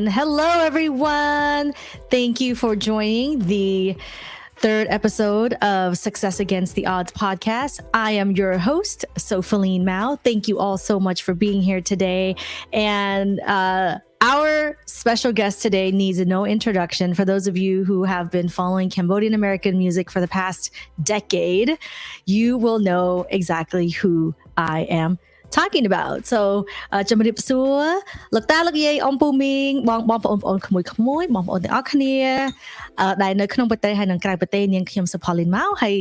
And hello, everyone. Thank you for joining the third episode of Success Against the Odds podcast. I am your host, Sophaline Mao. Thank you all so much for being here today. And our special guest today needs no introduction. For those of you who have been following Cambodian-American music for the past decade, you will know exactly who I am talking about. So ជំរាបសួរលោកតាលោកយាយអ៊ំពូមីងបងប្អូនក្មួយៗបងប្អូនទាំងអស់គ្នាដែលនៅក្នុងប្រទេសហើយនិងក្រៅប្រទេសនាងខ្ញុំសុផលីនម៉ៅហើយ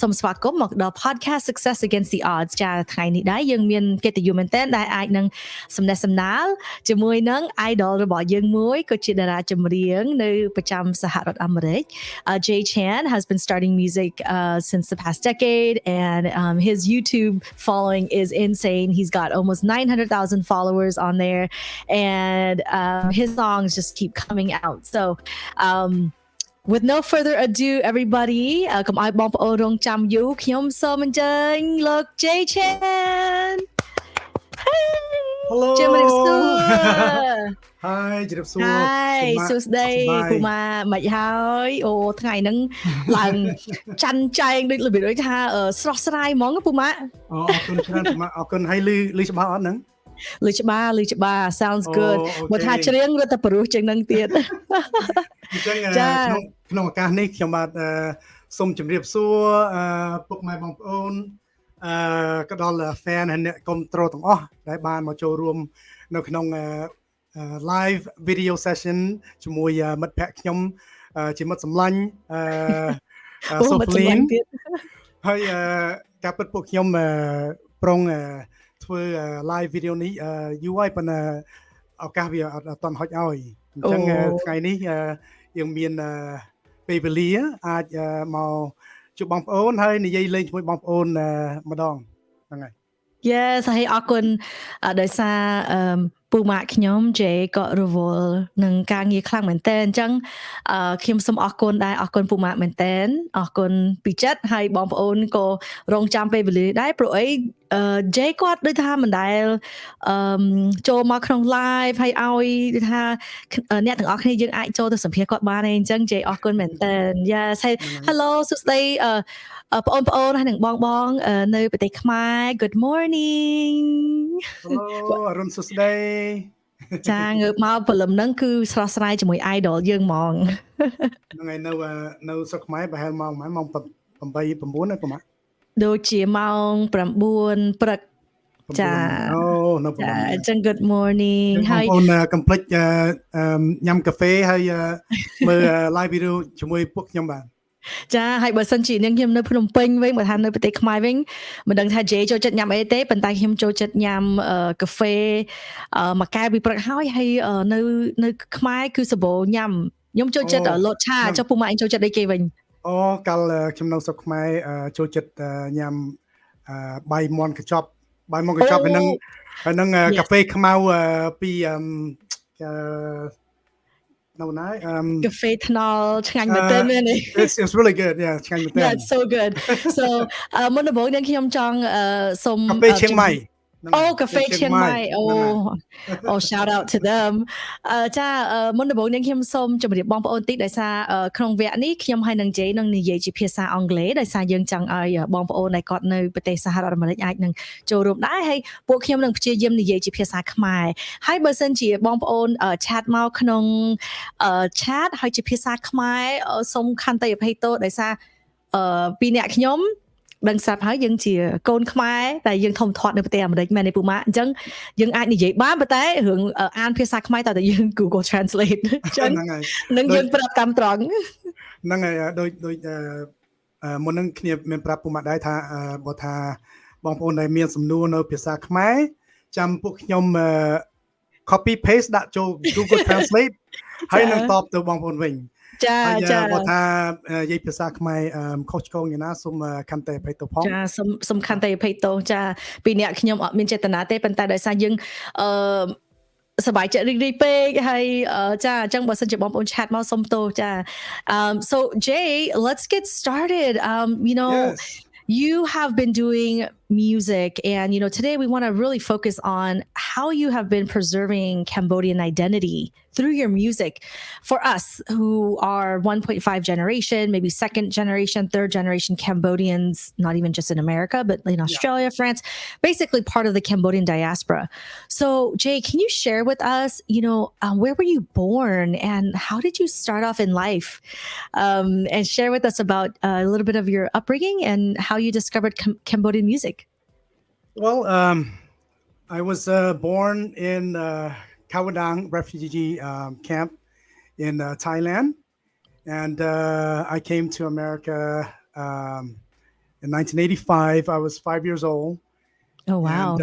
សូមស្វាគមន៍មកដល់ podcast Success Against the Odds ចាថ្ងៃនេះដែរយើងមានកិត្តិយសមែនទែនដែលអាចនឹងសំណេះសំណាលជាមួយនឹង idol របស់យើងមួយក៏ជាតារាចម្រៀងនៅប្រចាំសហរដ្ឋអាមេរិក Jay Chan has been starting music since the past decade and his YouTube following is insane. He's got almost 900,000 followers on there and his songs just keep coming out. So with no further ado, everybody, កុំឲ្យបងប្អូនរងចាំយូរខ្ញុំសូមអញ្ជើញលោក Jay Chan. Hello. ជំរាបសួរ Hi ជំរាបសួរ Hi សួស្ដីពូម៉ាមិនហើយអូថ្ងៃហ្នឹងឡើងច័ន្ទចែងដូចរបៀបដូចថាស្រស់ស្រាយហ្មងពូម៉ាអរគុណច្រើនពូម៉ាអរគុណហើយលឺច្បាស់អត់ហ្នឹងលឺច្បាស់ sounds good បើថាច្រៀងរត់តែព្រោះជាងហ្នឹងទៀតអញ្ចឹងក្នុងឱកាសនេះខ្ញុំបាទសូមជម្រាបសួរពុកម៉ែបងប្អូនក៏ដល់ fan ហើយអ្នកគាំទ្រទាំងអស់ដែលបានមកចូលរួមនៅក្នុងlive video session ជាមួយមិត្តភ័ក្តិខ្ញុំជាមិត្តសម្លាញ់Sophaline ហើយការពិតពួកខ្ញុំប្រុងធ្វើ live video នេះយូរហើយប៉ុន្តែឱកាសវាអត់ទាន់ហុចឲ្យអញ្ចឹងថ្ងៃនេះយើងមានពេលវេលាអាចមកជួបបងប្អូនហើយនិយាយលេងជាមួយបងប្អូនម្ដងហ្នឹងហើយ Yes ហើយអរគុណដោយសារពូម៉ាក់ខ្ញុំ Jay ក៏រវល់នឹងការងារខ្លាំងមែនតើអញ្ចឹងខ្ញុំសូមអរគុណដែរអរគុណពូម៉ាក់មែនតើអរគុណពីចិត្តហើយបងប្អូនក៏រងចាំពេលវេលាដែរព្រោះអីJay គាត់ដូចថាមិនដែលចូលមកក្នុង live ហើយឲ្យដូចថាអ្នកទាំងអស់គ្នាយើងអាចចូលទៅសម្ភាសគាត់បានទេអញ្ចឹង Jay អរគុណមែនតើ Yes Hello សួស្ដីបងប្អូនហើយនឹងបងនៅប្រទេសខ្មែរ Good morning Hello អរុនសួស្ដីចាងើបមកព្រលឹមហ្នឹងគឺស្រស់ស្រាយជាមួយ idol យើងហ្មងហ្នឹងហើយនៅស្រុកខ្មែរប្រហែលម៉ោង8 9ណាប្រហែលដូចជាម៉ោង9ព្រឹកចាអូនៅចាអញ្ចឹង Good morning ហើយបងប្អូនកុំភ្លេចញ៉ាំកាហ្វេហើយមើល live video ជាមួយពួកខ្ញុំបាទចាហើយបើសិនជានាងខ្ញុំនៅភ្នំពេញវិញបើថានៅប្រទេសខ្មែរវិញមិនដឹងថា Jay ចូលចិត្តញ៉ាំអីទេប៉ុន្តែខ្ញុំចូលចិត្តញ៉ាំកាហ្វេមួយកែវពីព្រឹកហើយនៅខ្មែរគឺសបោញ៉ាំខ្ញុំចូលចិត្តលោតឆាចុះពូម៉ាក់ចូលចិត្តអីគេវិញអូកាលខ្ញុំនៅស្រុកខ្មែរចូលចិត្តញ៉ាំបាយមាន់កញ្ចប់ហើយនឹងកាហ្វេខ្មៅពីNo, cafe thnol ឆ្ងាញ់មែនទែនមែនទេ It's really good. Yeah, ឆ្ងាញ់មែនទែន That's so good. So មុនដំបូងនាងខ្ញុំចង់សូម កាហ្វេឈៀងម៉ៃ Oh, cafe ឈៀងម៉ៃ Oh shout out to them ចាមុនដំបូងនាងខ្ញុំសូមជម្រាបបងប្អូនតិចដោយសារក្នុងវគ្គនេះខ្ញុំហើយនឹង Jay នឹងនិយាយជាភាសាអង់គ្លេសដោយសារយើងចង់ឲ្យបងប្អូនដែលគាត់នៅប្រទេសសហរដ្ឋអាមេរិកអាចនឹងចូលរួមដែរហើយពួកខ្ញុំនឹងព្យាយាមនិយាយជាភាសាខ្មែរហើយបើសិនជាបងប្អូន chat មកក្នុង chat ហើយជាភាសាខ្មែរសូមខន្តីអភ័យទោសដោយសារពីអ្នកខ្ញុំដឹងស្រាប់ហើយយើងជាកូនខ្មែរតែយើងធំធាត់នៅប្រទេសអាមេរិកមែនទេពូម៉ាអញ្ចឹងយើងអាចនិយាយបានប៉ុន្តែរឿងអានភាសាខ្មែរតែយើង Google Translate អញ្ចឹងនឹងយើងប្រាប់តាមត្រង់ហ្នឹងហើយដូចមុននឹងគ្នាមានប្រាប់ពូម៉ាដែរថាបើថាបងប្អូនដែលមានសំណួរនៅភាសាខ្មែរចាំពួកខ្ញុំcopy paste ដាក់ចូល Google Translate ហើយនឹងតបទៅបងប្អូនវិញចាបើថានិយាយភាសាខ្មែរខុសឆ្គងយ៉ាងណាសូមខន្តីអភ័យទោសផងចាសូមខន្តីអភ័យទោសចាពីអ្នកខ្ញុំអត់មានចេតនាទេប៉ុន្តែដោយសារយើងសប្បាយចិត្តរីកពេកហើយចាអញ្ចឹងបើសិនជាបងប្អូន chat មកសូមទោសចា So Jay let's get started you know you have been doing music. And, today we want to really focus on how you have been preserving Cambodian identity through your music. For us who are 1.5 generation, maybe second generation, third generation Cambodians, not even just in America, but in Australia, France, basically part of the Cambodian diaspora. So Jay, can you share with us, where were you born and how did you start off in life? And share with us about a little bit of your upbringing and how you discovered Cambodian music. Well, I was born in Khmer refugee camp in Thailand, and I came to America in 1985. I was 5 years old. Oh, wow.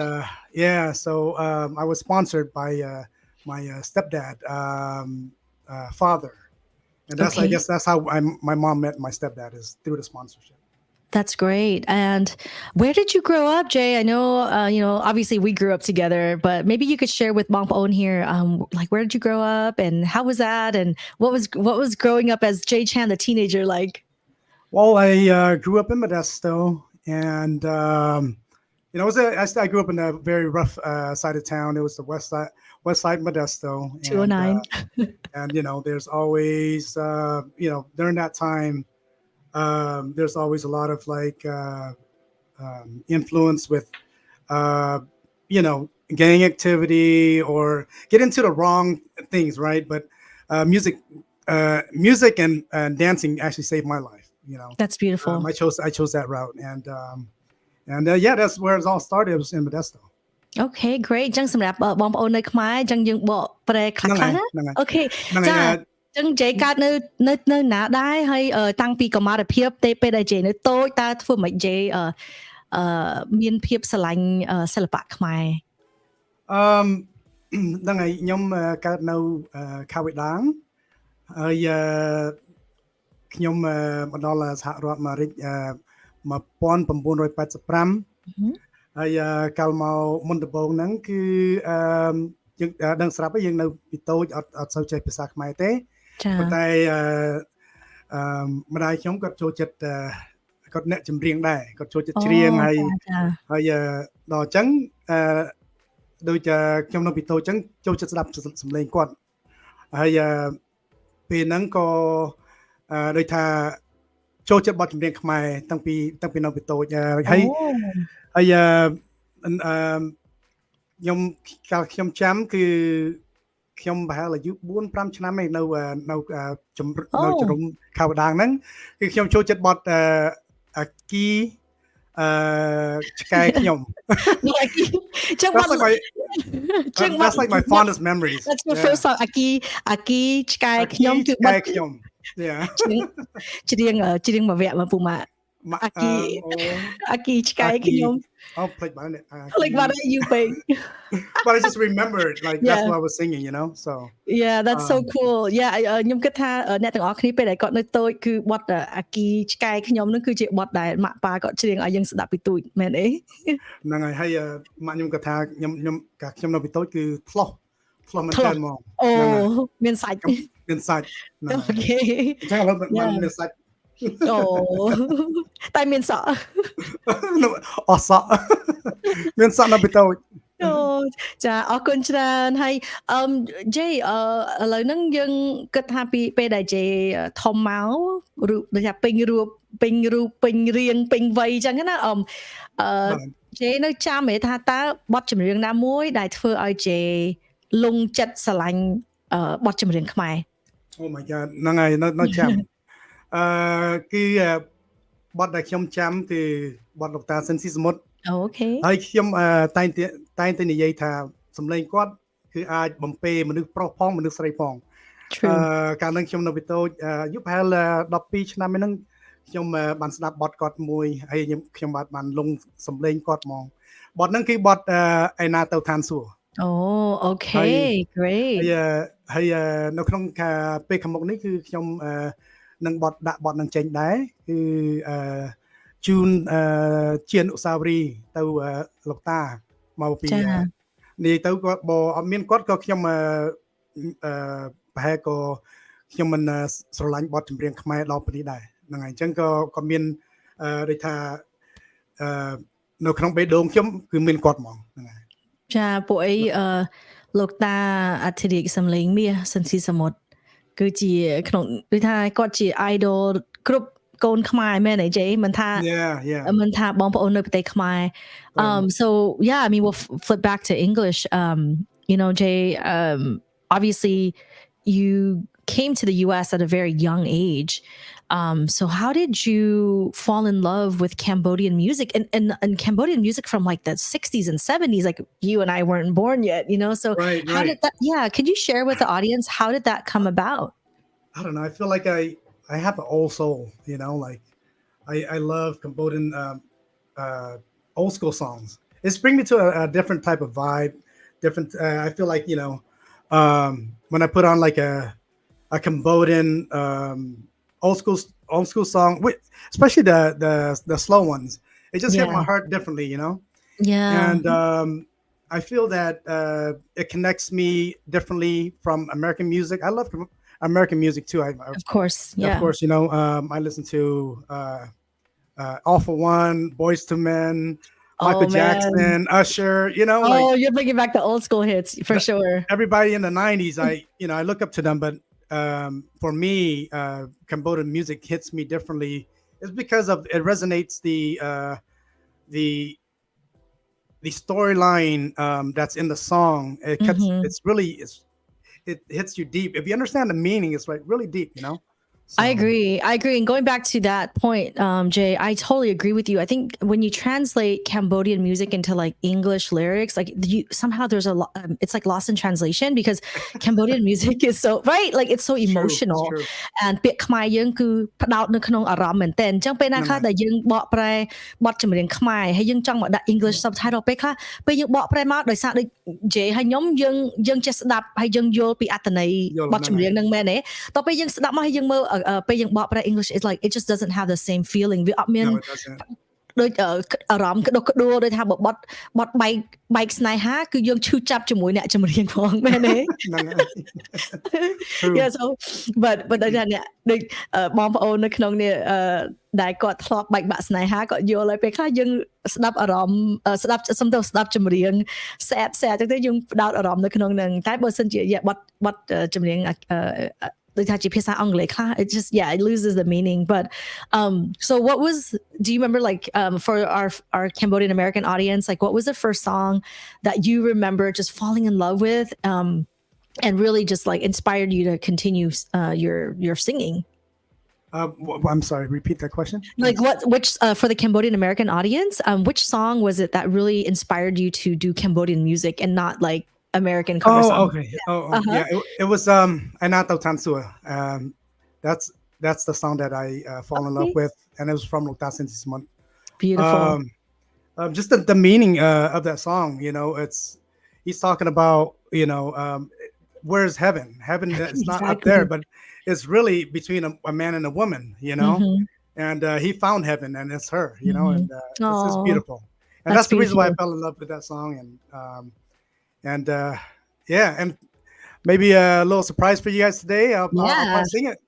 And so I was sponsored by my stepdad father, and I guess that's how my mom met my stepdad, is through the sponsorship. That's great. And where did you grow up, Jay? I know, obviously we grew up together, but maybe you could share with Mom Own here, like where did you grow up and how was that? And what was growing up as Jay Chan, the teenager, like? Well, I grew up in Modesto, and I grew up in a very rough side of town. It was the west side Modesto. 209. And there's always, during that time, there's always a lot of like influence with, gang activity or get into the wrong things, right? But music and dancing actually saved my life. That's beautiful. I chose that route, and that's where it all started. It was in Modesto. Okay, great. ចឹងសម្រាប់បងប្អូននៅខ្មែរចឹងយើងបកប្រែខ្លះៗណា Okay ចាចឹង Jay កើតនៅណាដែរហើយតាំងពីកុមារភាពពេលដែល Jay នៅតូចតើធ្វើម៉េច Jay មានភាពស្រឡាញ់សិល្បៈខ្មែរ ហ្នឹងហើយខ្ញុំកើតនៅខាវេដាងហើយខ្ញុំមកដល់សហរដ្ឋអាមេរិក1985 ហើយកាលមកមុនដំបូងហ្នឹងគឺយើងដឹងស្រាប់ហើយយើងនៅពីតូចអត់សូវចេះភាសាខ្មែរទេប៉ុន្តែម្ដាយខ្ញុំគាត់ចូលចិត្តគាត់អ្នកចម្រៀងដែរគាត់ចូលចិត្តច្រៀងហើយដល់អញ្ចឹងដូចខ្ញុំនៅពីតូចអញ្ចឹងចូលចិត្តស្ដាប់សំឡេងគាត់ហើយពេលហ្នឹងក៏ដូចថាចូលចិត្តបទចម្រៀងខ្មែរតាំងពីនៅពីតូចហើយខ្ញុំចាំគឺខ្ញុំប្រហែលអាយុ 4-5 ឆ្នាំឯងនៅជំរុំខាវដាងហ្នឹងគឺខ្ញុំចូលចិត្តបទអាគីឆ្កែខ្ញុំ That's like my fondest memories. That's my first song អាគីឆ្កែខ្ញុំគឺបទខ្ញុំ Yeah ច្រៀងមួយវគ្គមកពូម៉ាអាគីឆ្កែខ្ញុំ I'll play by it. Like what are you playing? But I just remembered, like that's what I was singing, So yeah, that's so cool. Yeah, ខ្ញុំគិតថាអ្នកទាំងអស់គ្នាពេលដែលគាត់នៅតូចគឺបទអាគីឆ្កែខ្ញុំនឹងគឺជាបទដែលម៉ាក់ប៉ាគាត់ច្រៀងឲ្យយើងស្ដាប់ពីទូចមែនអីហ្នឹងហើយម៉ាក់ខ្ញុំគាត់ថាខ្ញុំនៅពីតូចគឺធ្លោះមែនតើហ្មងអូមានសាច់អូខេចឹងឥឡូវមានសាច់អូតែមានសក់អស់សក់មានសក់នៅពីតូចអូចាអរគុណច្រើនហើយJay ឥឡូវហ្នឹងយើងគិតថាពីពេលដែល Jay ធំមករូបដូចថាពេញរូបពេញរាងពេញវ័យអញ្ចឹងណាJay នៅចាំទេថាតើបទចម្រៀងណាមួយដែលធ្វើឲ្យ Jay លងចិត្តស្រឡាញ់បទចម្រៀងខ្មែរ Oh my god ហ្នឹងហើយនៅចាំគឺបទដែលខ្ញុំចាំគឺបទលោកតាសិនស៊ីសមុទ្រអូខេហើយខ្ញុំតែងតែនិយាយថាសម្លេងគាត់គឺអាចបំពេមនុស្សប្រុសផងមនុស្សស្រីផងកាលនឹងខ្ញុំនៅពីតូចអាយុប្រហែល12ឆ្នាំហ្នឹងខ្ញុំបានស្ដាប់បទគាត់មួយហើយខ្ញុំបានលងសម្លេងគាត់ហ្មងបទហ្នឹងគឺបទឯណាទៅឋានសួគ៌អូអូខេ great ហើយនៅក្នុងពេលខាងមុខនេះគឺខ្ញុំនឹងដាក់បទនឹងចេញដែរគឺជូនជាអនុស្សាវរីយ៍ទៅលោកតាមកពីនេះទៅគាត់បើអត់មានគាត់ក៏ខ្ញុំប្រហែលក៏ខ្ញុំមិនស្រឡាញ់បទចម្រៀងខ្មែរដល់ពេលនេះដែរហ្នឹងហើយអញ្ចឹងក៏មានដូចថា នៅក្នុងបេះដូងខ្ញុំគឺមានគាត់ហ្មងហ្នឹងហើយ ចាពួកអីលោកតាអធិរាជសំឡេងមាសសិនស៊ីសមុទ្រគឺជាក្នុងដូចថាគាត់ជា idol គ្រប់កូនខ្មែរមែនទេ Jay មិនថា yeah មិនថាបងប្អូននៅប្រទេសខ្មែរ so yeah I mean we'll flip back to English you know Jay obviously you came to the US at a very young age so how did you fall in love with Cambodian music and Cambodian music from like the 60s and 70s like you and I weren't born yet you know so how did that could you share with the audience how did that come about I don't know I feel like I have an old soul you know like I love Cambodian old school songs it's bring me to a different type of vibe different I feel like you know when I put on like a Cambodian old school song especially the slow ones it just hit my heart differently you know and I feel that it connects me differently from American music I love American music too of course you know I listen to All for One Boyz II Men Michael Jackson Usher you know you're bringing back the old school hits for sure everybody in the 90s I look up to them but for me Cambodian music hits me differently it's because of it resonates the storyline that's in the song it cuts it's really it hits you deep if you understand the meaning it's like really deep you know so. I agree and going back to that point Jay I totally agree with you I think when you translate Cambodian music into like English lyrics like somehow there's a lot it's like lost in translation because Cambodian music is so right like it's so emotional and ពាក្យខ្មែរយើងគឺផ្ដោតនៅក្នុងអារម្មណ៍មែនតើអញ្ចឹងពេលណាខ្លះដែលយើងបកប្រែបទចម្រៀងខ្មែរហើយយើងចង់មកដាក់ English subtitle ពេលខ្លះពេលយើងបកប្រែមកដោយសារដូច Jay ហើយខ្ញុំយើងចេះស្ដាប់ហើយយើងយល់ពីអត្ថន័យបទចម្រៀងហ្នឹងមែនទេតទៅពេលយើងស្ដាប់មកហើយយើងមើលពេលយើងបកប្រែ English it's like it just doesn't have the same feeling វាអត់មានដូចអារម្មណ៍ក្តុកក្តួលដូចថាបើបត់បែកស្នេហាគឺយើងឈឺចាប់ជាមួយអ្នកចម្រៀងផងមែនទេ Yeah so but ដូចថាអ្នកដូចបងប្អូននៅក្នុងនេះដែលគាត់ធ្លាប់បែកបាក់ស្នេហាគាត់យល់ហើយពេលខ្លះយើងស្ដាប់អារម្មណ៍ស្ដាប់សំទៅស្ដាប់ចម្រៀង sad ចឹងទៅយើងផ្ដោតអារម្មណ៍នៅក្នុងហ្នឹងតែបើសិនជាបទចម្រៀងដូចថាជាភាសាអង់គ្លេសខ្លះ it just it loses the meaning but so what was do you remember like for our Cambodian American audience like what was the first song that you remember just falling in love with and really just like inspired you to continue your singing I'm sorry repeat that question like which for the Cambodian American audience which song was it that really inspired you to do Cambodian music and not like American cover song. Okay. Yeah. It was Anato Tansua. That's the song that I fall in love with, and it was from Lokta Sintisman. Beautiful. Just the meaning of that song, you know, he's talking about, you know, where's heaven? Heaven is not up there, but it's really between a man and a woman, you know. And he found heaven, and it's her, you know, and it's just beautiful. And that's the reason why I fell in love with that song, and and maybe a little surprise for you guys today. I'll probably sing it.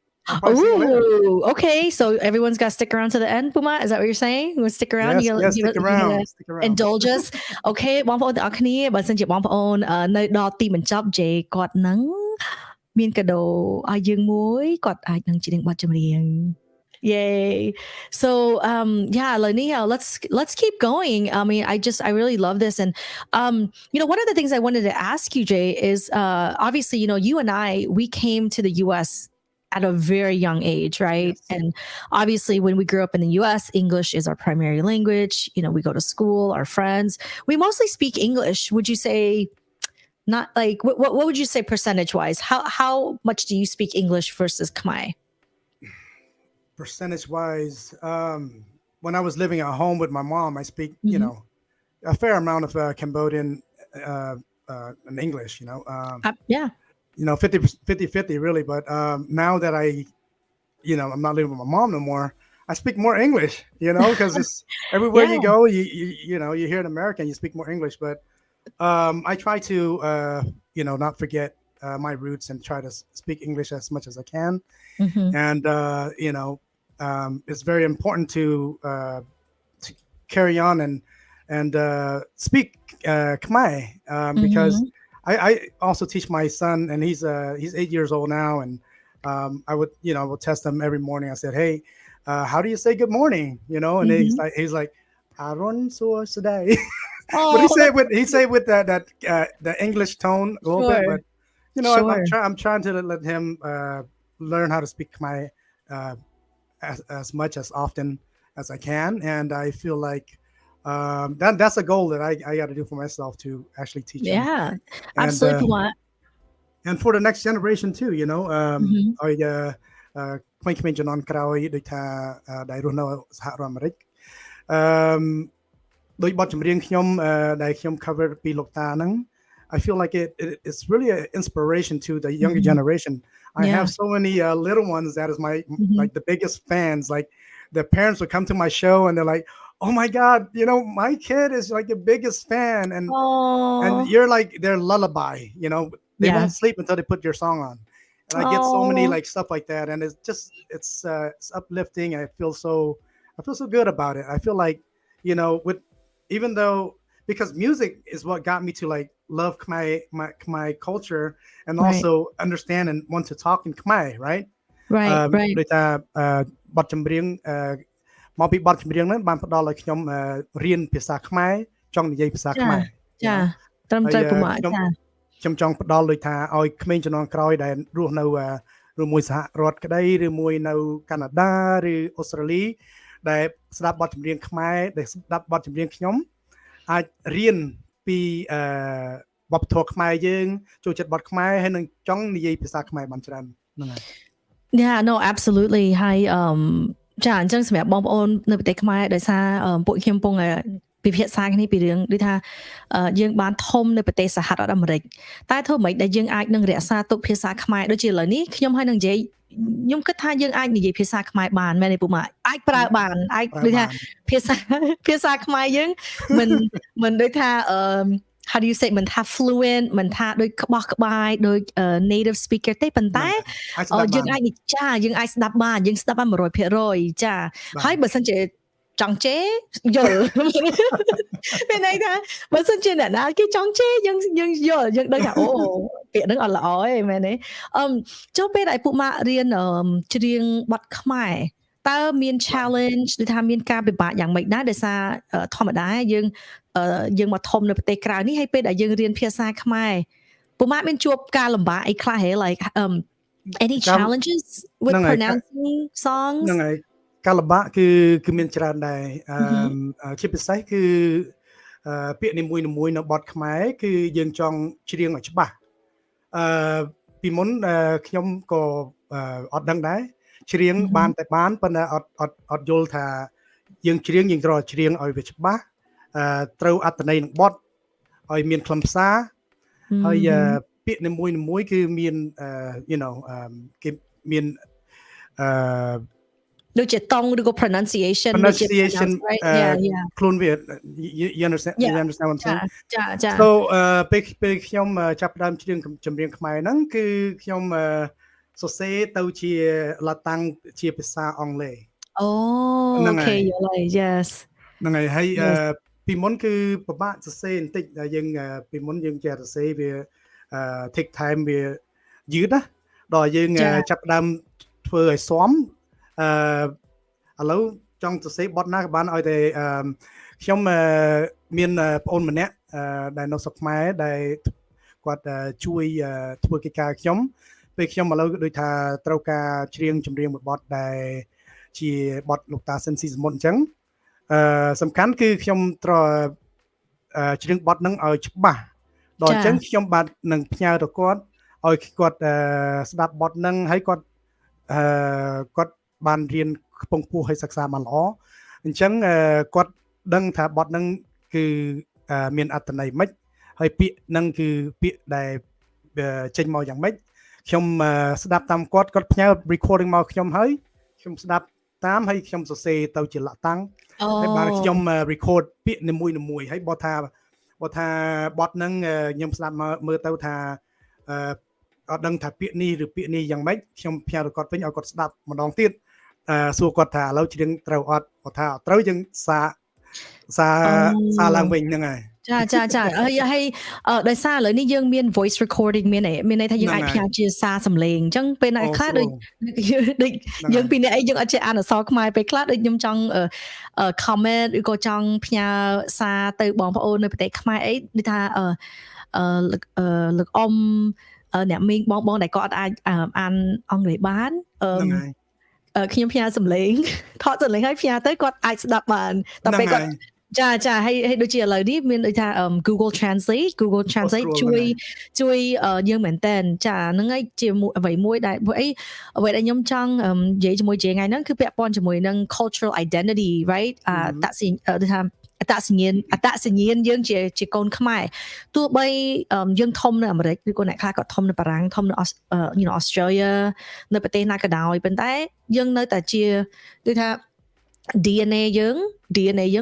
Oh, okay. So everyone's got to stick around to the end, Puma. Is that what you're saying? We'll stick around. Yes, stick around. Indulge us. Okay. បងប្អូនទាំងអស់គ្នាបើសិនជាបងប្អូននៅដល់ទីបញ្ចប់ Jay គាត់នឹងមានកាដូឲ្យយើងមួយគាត់អាចនឹងច្រៀងបទចម្រៀង Yay. So Lanio, let's keep going. I mean, I really love this. And you know, one of the things I wanted to ask you, Jay, is obviously, you know, you and we came to the US at a very young age, right? Yes. And obviously when we grew up in the US, English is our primary language. You know, we go to school, our friends. We mostly speak English. Would you say not like what would you say percentage wise? How much do you speak English versus Khmer? Percentage wise, when I was living at home with my mom, I speak, you know, a fair amount of Cambodian and English, you know. You know, 50-50 really. But now that I'm not living with my mom no more, I speak more English, you know, because it's everywhere you go, you know, you hear an American, you speak more English. But I try to, you know, not forget my roots and try to speak English as much as I can. And, you know, it's very important to carry on and and speak Khmer because I also teach my son, and he's 8 years old now, and I would test him every morning. I said, hey, how do you say good morning? And he's like Aaron so today. But Oh, he say with the English tone a little bit, sure, but sure. I'm trying to let him learn how to speak Khmer as much as often as I can, and I feel like that's a goal that I got to do for myself to actually teach him, Yeah, and absolutely. for the next generation too. Mhm. ឲ្យក្មេងៗជំនាន់ក្រោយដូចថាដែលរស់នៅសហរដ្ឋអាមេរិកអឺដោយបទចម្រៀងខ្ញុំដែលខ្ញុំ cover ពីលោកតាហ្នឹង I feel like it's really an inspiration to the younger generation. I Yeah. have so many little ones that is my like the biggest fans. Like their parents would come to my show and they're like, "Oh my God, my kid is like the biggest fan," and Oh, you're like their lullaby. They yeah. won't sleep until they put your song on, and I get so many Oh, like stuff like that, and it's uplifting. I feel so good about it. I feel like with even though because music is what got me to like love Khmer culture and right, also understand and want to talk in Khmer, right? right, right. ដូចថាបទចម្រៀងមកពីបទចម្រៀងហ្នឹងបានផ្ដល់ឲ្យខ្ញុំរៀនភាសាខ្មែរចង់និយាយភាសាខ្មែរ ចាត្រឹមត្រូវពូម៉ាក់ចា ខ្ញុំចង់ផ្ដល់ដូចថាឲ្យក្មេងជំនាន់ក្រោយដែលរស់នៅមួយសហរដ្ឋក្តីឬមួយនៅកាណាដាឬអូស្ត្រាលីដែលស្ដាប់បទចម្រៀងខ្មែរដែលស្ដាប់បទចម្រៀងខ្ញុំអាចរៀនពីវប្បធម៌ខ្មែរយើងចូលចិត្តបទខ្មែរហើយនឹងចង់និយាយភាសាខ្មែរបានច្រើនហ្នឹងហើយ Yeah, no, absolutely ហើយចាអញ្ចឹងសម្រាប់បងប្អូននៅប្រទេសខ្មែរដោយសារពួកខ្ញុំពងពិភាក្សាគ្នាពីរឿងដូចថាយើងបានធំនៅប្រទេសសហរដ្ឋអាមេរិកតែធ្វើម៉េចដែលយើងអាចនឹងរក្សាទុកភាសាខ្មែរដូចជាឥឡូវនេះខ្ញុំហើយនឹងនិយាយខ្ញុំគិតថាយើងអាចនិយាយភាសាខ្មែរបានមែនទេពូម៉ាក់អាចប្រើបានអាចដូចថាភាសាខ្មែរយើងមិនដូចថាhow do you say មិនថា fluent មិនថាដូចក្បោះក្បាយដូច native speaker ទេប៉ុន្តែយើងអាចយើងអាចស្ដាប់បានយើងស្ដាប់បាន 100% ចាហើយបើសិនជាចង់ជេរយល់មានន័យថាបើសិនជាអ្នកណាគេចង់ជេរយើងយល់យើងដឹងថាអូពាក្យហ្នឹងអត់ល្អទេមែនទេចុះពេលដែលពួកម៉ាក់រៀនច្រៀងបទខ្មែរតើមាន challenge ឬថាមានការពិបាកយ៉ាងម៉េចដែរដោយសារធម្មតាយើងមកធំនៅប្រទេសក្រៅនេះហើយពេលដែលយើងរៀនភាសាខ្មែរពួកម៉ាក់មានជួបការលំបាកអីខ្លះហេ like any challenges with pronouncing songs ហ្នឹងហើយការលំបាកគឺមានច្រើនដែរជាពិសេសគឺពាក្យនីមួយៗនៅបទខ្មែរគឺយើងចង់ច្រៀងឲ្យច្បាស់ពីមុនខ្ញុំក៏អត់ដឹងដែរច្រៀងបានតែបានប៉ុន្តែអត់យល់ថាយើងច្រៀងយើងត្រូវច្រៀងឲ្យវាច្បាស់ត្រូវអត្ថន័យនឹងបទឲ្យមានខ្លឹមសារហើយពាក្យនីមួយៗគឺមានគេមានដូចជាតង់ឬក៏ pronunciation right yeah ខ្លួនវា you understand what I'm saying ចា so ពេលខ្ញុំចាប់ផ្ដើមច្រៀងចម្រៀងខ្មែរហ្នឹងគឺខ្ញុំសរសេរទៅជាឡាតាំងជាភាសាអង់គ្លេសអូអូខេយល់ហើយ yes ហ្នឹងហើយពីមុនគឺពិបាកសរសេរបន្តិចដែលយើងពីមុនយើងចេះសរសេរវា take time វាយឺតណាដល់យើងចាប់ផ្ដើមធ្វើឲ្យស៊ាំឥឡូវចង់សរសេរបទណាក៏បានឲ្យតែខ្ញុំមានប្អូនម្នាក់ដែលនៅស្រុកខ្មែរដែលគាត់ជួយធ្វើកិច្ចការខ្ញុំពេលខ្ញុំឥឡូវដូចថាត្រូវការច្រៀងចម្រៀងមួយបទដែលជាបទលោកតាសិនស៊ីសមុទ្រអញ្ចឹងសំខាន់គឺខ្ញុំត្រូវច្រៀងបទហ្នឹងឲ្យច្បាស់ដល់អញ្ចឹងខ្ញុំបាទនឹងផ្ញើទៅគាត់ឲ្យគាត់ស្ដាប់បទហ្នឹងហើយគាត់បានរៀនខ្ពង់ខ្ពស់ហើយសិក្សាបានល្អអញ្ចឹងគាត់ដឹងថាបទហ្នឹងគឺមានអត្ថន័យម៉េចហើយពាក្យហ្នឹងគឺពាក្យដែលចេញមកយ៉ាងម៉េចខ្ញុំស្ដាប់តាមគាត់ផ្ញើ recording មកខ្ញុំហើយខ្ញុំស្ដាប់តាមហើយខ្ញុំសរសេរទៅជាលតាំងហើយបានខ្ញុំ record ពាក្យនីមួយៗហើយបើថាបទហ្នឹងខ្ញុំស្ដាប់មើលទៅថាអត់ដឹងថាពាក្យនេះឬពាក្យនេះយ៉ាងម៉េចខ្ញុំផ្ញើទៅគាត់វិញឲ្យគាត់ស្ដាប់ម្ដងទៀតសួរគាត់ថាឥឡូវច្រៀងត្រូវអត់គាត់ថាអត់ត្រូវយើង សារឡើងវិញអូហ្នឹងហើយ ចាហើយដោយសារឥឡូវនេះយើងមាន voice recording មានន័យថាយើងហ្នឹង អាច ហើ ផ្ញើ យ ជាសារសំឡេងអញ្ចឹងពេលណា អូ ខ្លះ ស្ ដូច រួល ដូច ហ្នឹង យើ ហើ ង យ ពីរនាក់អីយើងអត់ចេះអានអក្សរខ្មែរពេលខ្លះដូចខ្ញុំចង់ comment ឬក៏ចង់ផ្ញើសារទៅបងប្អូននៅប្រទេសខ្មែរអីដូចថាលោកអ៊ំអ្នកមីងបងដែលគាត់អាចអានអង់គ្លេសបាន ហ្នឹងហើយ ខ្ញុំផ្ញើសំឡេង ថតសំឡេងឲ្យផ្ញើទៅគាត់អាចស្ដាប់បានតែ ហ្នឹង ពេល ហើ គាត់ យ ចាហើយដូចជាឥឡូវនេះមានដូចថា Google Translate អូស្រួលហ្នឹង ជួយយើងមែនតើចាហ្នឹងហើយជាមួយអ្វីមួយដែលព្រោះអីអ្វីដែលខ្ញុំចង់និយាយជាមួយ Jay ថ្ងៃហ្នឹងគឺពាក់ព័ន្ធជាមួយនឹង cultural identity right អត្តសញ្ញាណយើងជាកូនខ្មែរទោះបីយើងធំនៅអាមេរិកឬក៏អ្នកខ្លះក៏ធំនៅបារាំងធំនៅ Australia នៅប្រទេសណាក៏ដោយប៉ុន្តែយើងនៅតែជាដូចថា DNA យើ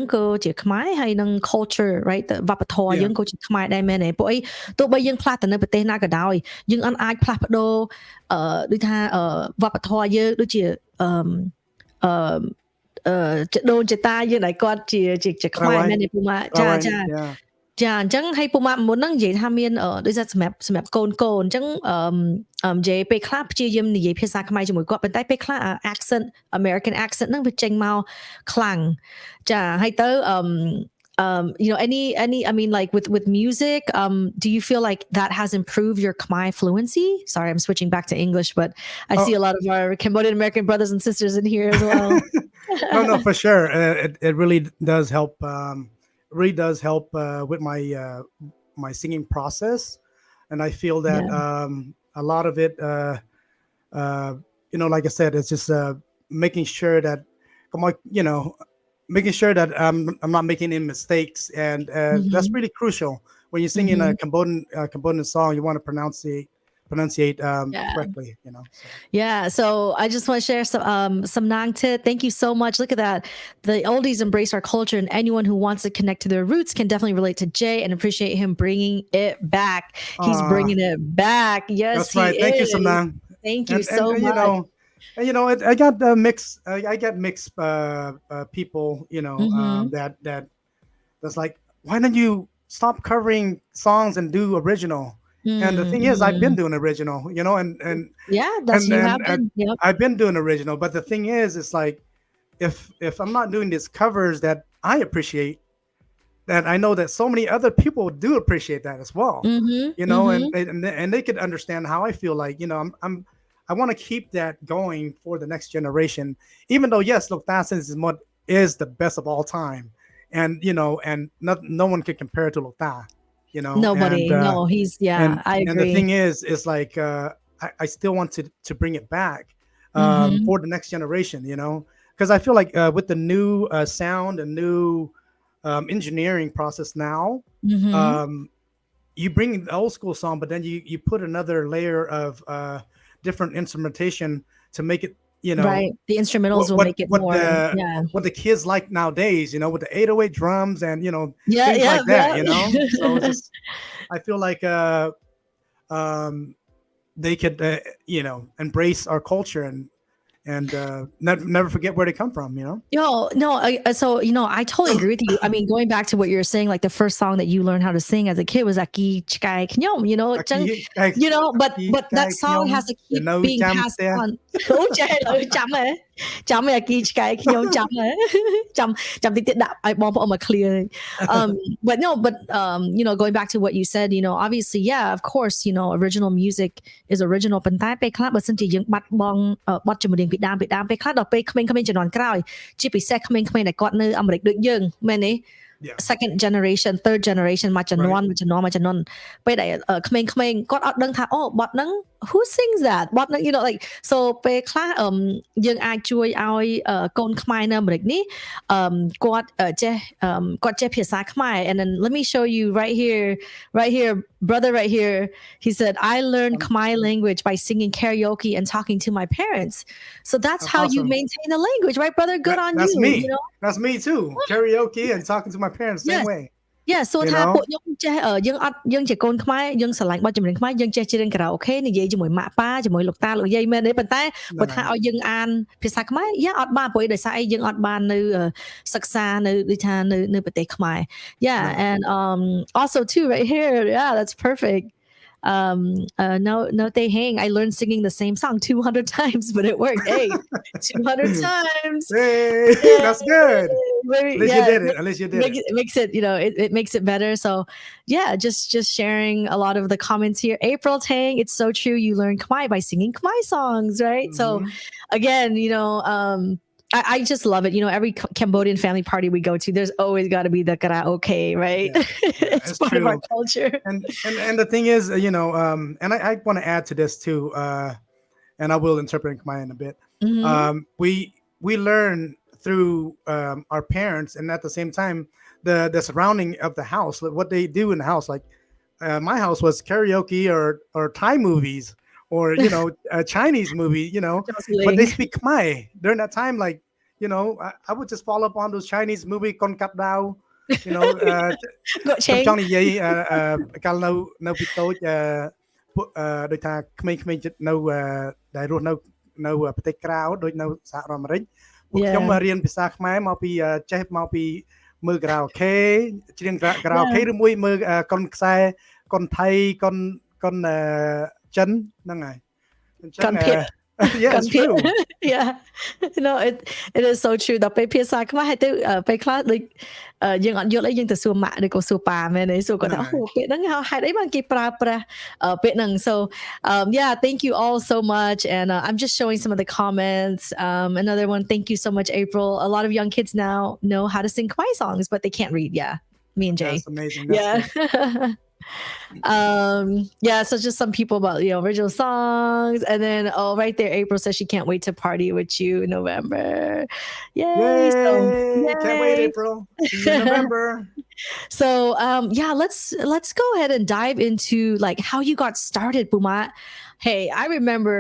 ងក៏ជាខ្មែរហើយនឹង culture right វប្បធម៌យើងក៏ជាខ្មែរដែរមែនទេព្រោះអីទោះបីយើងផ្លាស់ទៅនៅប្រទេសណាក៏ដោយយើងអាចផ្លាស់ប្ដូរដូចថាវប្បធម៌យើងដូចជាចដូនចតាយើងដែលគាត់ជាខ្មែរមែនទេពូម៉ាចាអញ្ចឹងហើយពូម៉ាមុនហ្នឹងនិយាយថាមានដូចថាសម្រាប់កូនអញ្ចឹងនិយាយពេលខ្លះព្យាយាមនិយាយភាសាខ្មែរជាមួយគាត់ប៉ុន្តែពេលខ្លះ accent American accent ហ្នឹងវាចេញមកខ្លាំងចាហើយទៅany I mean like with music do you feel like that has improved your Khmer fluency? Sorry, I'm switching back to English, but I see a lot of our Cambodian-American brothers and sisters in here as well. no, for sure. It really does help. With my singing process, and I feel that a lot of it, like I said, it's just making sure that, making sure that I'm not making any mistakes, and that's really crucial when you're singing a Cambodian song. You want to pronunciate correctly, So. Yeah, so I just want to share some Nang Tit. Thank you so much. Look at that. The oldies embrace our culture, and anyone who wants to connect to their roots can definitely relate to Jay and appreciate him bringing it back. He's bringing it back. Yes, that's right. Thank you, Samang. Thank you so much. I got mixed. I get mixed people. That's like, why don't you stop covering songs and do original? And the thing is, I've been doing original, and yeah, that's you have been. Yep. I've been doing original, but the thing is, it's like if I'm not doing these covers that I appreciate, that I know that so many other people do appreciate that as well, and they could understand how I feel. Like I want to keep that going for the next generation, even though yes, look, that is the best of all time, and and no one can compare to Lokta. Nobody. No, he's I agree. And the thing is like I still want to bring it back for the next generation, because I feel like with the new sound and new engineering process now, you bring the old school song, but then you put another layer of different instrumentation to make it, right. The instrumentals will make it more. What the kids like nowadays, with the 808 drums and things like that, So it's just, I feel like they could embrace our culture and never forget where they come from, so I totally agree with you. I mean, going back to what you were saying, like the first song that you learned how to sing as a kid was Aki Chkai Knyom, but that song has to keep being passed on. But going back to what you said, obviously, yeah, of course, original music is original ប៉ុន្តែពេលខ្លះបើសិនជាយើងបាត់បង់បទចម្រៀងពីដើមពេលខ្លះដល់ពេលក្មេងៗជំនាន់ក្រោយជាពិសេសក្មេងៗដែលគាត់នៅអាមេរិកដូចយើងមែនទេ second generation third generation មួយជំនាន់ពេលដែលក្មេងៗគាត់អត់ដឹងថាអូបទហ្នឹង who sings that បទហ្នឹង like so ពេលខ្លះយើងអាចជួយឲ្យកូនខ្មែរនៅអាមេរិកនេះគាត់ចេះភាសាខ្មែរ and then let me show you right here brother right here he said I learned Khmer language by singing karaoke and talking to my parents, so that's how awesome. You maintain the language, right brother? Good on that's you me. That's me too. Karaoke and talking to my parents same way. Yeah សួរ you ថា know ពួកខ្ញុំចេះយើងអត់យើងជាកូនខ្មែរយើងស្រឡាញ់បទចម្រៀងខ្មែរយើងចេះច្រៀងខារ៉ាអូខេនិយាយជាមួយម៉ាក់ប៉ាជាមួយលោកតាលោកយាយមែនទេប៉ុន្តែបើថាឲ្យយើងអានភាសាខ្មែរយ៉ាអត់បានព្រោះដោយសារអីយើងអត់បាននៅសិក្សានៅដូចថានៅប្រទេសខ្មែរ yeah ហ្នឹង and also too right here yeah that's perfect no they hang I learned singing the same song 200 times but it worked hey 200 times hey Yay! that's good Maybe, at least you yeah, did it at least you did it it makes it, you know, it makes it better. So yeah, just sharing a lot of the comments here. April Tang, it's so true. You learn Khmer by singing Khmer songs, right? So Mhm. again, you know, I just love it. You know, every Cambodian family party we go to, there's always got to be the karaoke, right? Yeah, It's it's part of our true. culture. And the thing is, you know, and I want to add to this too, and I will interpret in Khmer in a bit. Hmm. We learn through our parents, and at the same time, the surrounding of the house, like what they do in the house. Like my house was karaoke or Thai movies or you know a Chinese movie, you know, Just but they ling. speak Khmer during that time. Like you know, I would just follow up on those Chinese movie Con Cap Dao, you know, Got ខ្ញុំច Chang. ង់និយាយកាលនៅពីតូចពួកដូចថាក្មេងៗចិត្តនៅដែលរស់នៅប្រទេសក្រៅដូចនៅសហរដ្ឋអាមេរិកពួកខ្ញុំ Yeah. រៀនភាសាខ្មែរមកពីចេះមកពីមើលខារ៉ាអូខេច្រៀងខារ៉ាអូខេ Yeah. ឬមួយមើលកុនខ្សែកុនថៃកុនចិនហ្នឹងហើយអញ្ចឹង Gun pit. yeah Gun it's pit. true Yeah. No, it is so true. ដល់ពេលភាសាខ្មែរហើយទៅពេលខ្លះដូចយើងអត់យល់អីយើងទៅសួរម៉ាក់ឬក៏សួរប៉ាមែនទេសួរគាត់ថាអូពាក្យហ្នឹងហេតុអីបានគេប្រើប្រាស់ពាក្យហ្នឹង so yeah thank you all so much and I'm just showing some of the comments another one thank you so much April a lot of young kids now know how to sing Khmer songs but they can't read yeah me and Jay that's amazing that's yeah good. yeah so just some people about you know original songs and then oh right there April says she can't wait to party with you in November yay so Yay! Can't wait, yay April. See you in November. so yeah let's go ahead and dive into like how you got started Pumat hey I remember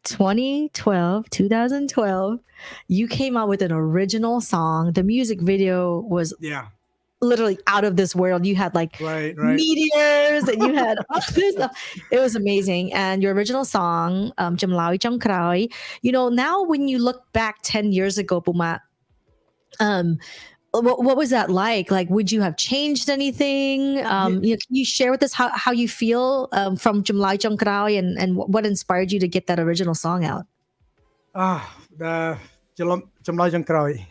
2012 you came out with an original song the music video was Yeah. literally out of this world. You had like Right. meteors and you had all this stuff. It was amazing. And your original song, Jamlawi Chongkrawi, you know, now when you look back 10 years ago, Pumat, what was that like? Like, would you have changed anything? You know, can you share with us how you feel from Jamlawi Chongkrawi and what inspired you to get that original song out? The Jamlai Jangkroi.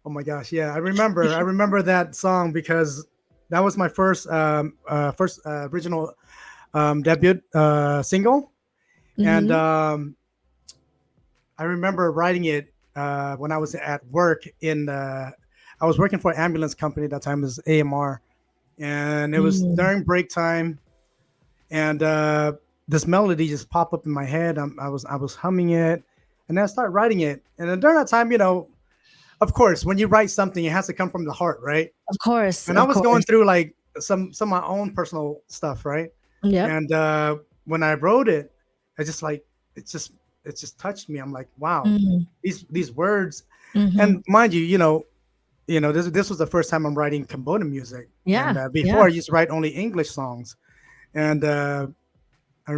Oh my gosh, yeah. I remember that song because that was my first original debut single. And I remember writing it when I was at work I was working for an ambulance company at that time, it was AMR. And it was during break time. And this melody just popped up in my head. I was humming it, and then I started writing it. And then during that time, you know, of course, when you write something, it has to come from the heart, right? Of course. And I was going through like some of my own personal stuff, right? Yeah. And when I wrote it, I just like it just touched me. I'm like, wow, these words. And mind you, this was the first time I'm writing Cambodian music. Yeah. And before I used to write only English songs. And I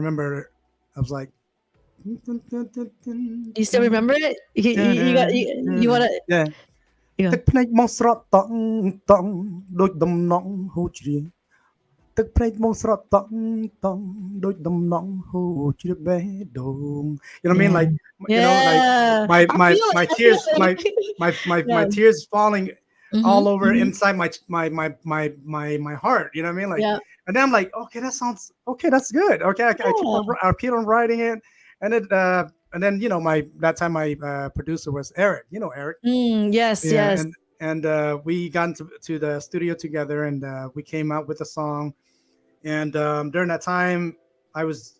remember I was like, you still remember it? You want to? Yeah. ទឹកភ្នែកមកស្រក់តង់តង់ដូចដំណក់ហូរជ្រាបទឹកភ្នែកមកស្រក់តង់តង់ដូចដំណក់ហូរជ្រាបបេះដូង You know what I mean? Like you know, like my tears my tears falling all over inside my heart. You know what I mean? Like and then I'm like, okay, that sounds okay, that's good. Okay, I keep on writing it. And then that time my producer was Eric. You know Eric. Yes, Yeah, yes. And we got to the studio together, and we came out with a song. And during that time, I was